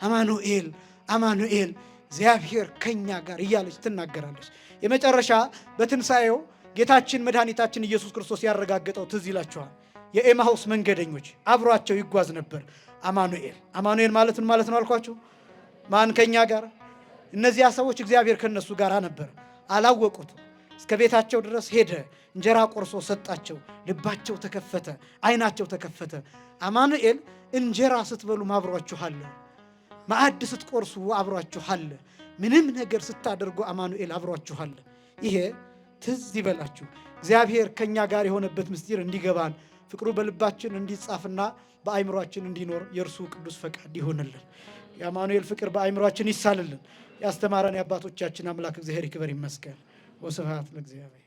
አማኑኤል አማኑኤል እግዚአብሔር ከኛ ጋር እያለች ትናገራለች። የመጨረሻ በትንሣኤው ጌታችን መድኃኒታችን ኢየሱስ ክርስቶስ ያረጋገጠው ትዝ ይላችኋል። የኤማሁስ መንገደኞች አብሯቸው ይጓዝ ነበር አማኑኤል። አማኑኤል ማለትን ማለት ነው አልኳችሁ። ማን ከኛ ጋር? እነዚያ ሰዎች እግዚአብሔር ከነሱ ጋር ነበር፣ አላወቁትም። እስከ ቤታቸው ድረስ ሄደ፣ እንጀራ ቆርሶ ሰጣቸው፣ ልባቸው ተከፈተ፣ አይናቸው ተከፈተ። አማኑኤል እንጀራ ስትበሉ አብሯችኋል፣ ማዕድ ስትቆርሱ አብሯችኋል፣ ምንም ነገር ስታደርጉ አማኑኤል አብሯችኋል። ይሄ ትዝ ይበላችሁ። እግዚአብሔር ከኛ ጋር የሆነበት ምስጢር እንዲገባን፣ ፍቅሩ በልባችን እንዲጻፍና በአእምሯችን እንዲኖር የእርሱ ቅዱስ ፈቃድ ይሆንልን። የአማኑኤል ፍቅር በአእምሯችን ይሳልልን። ያስተማረን የአባቶቻችን አምላክ እግዚአብሔር ይክበር ይመስገን። ወስብሐት ለእግዚአብሔር።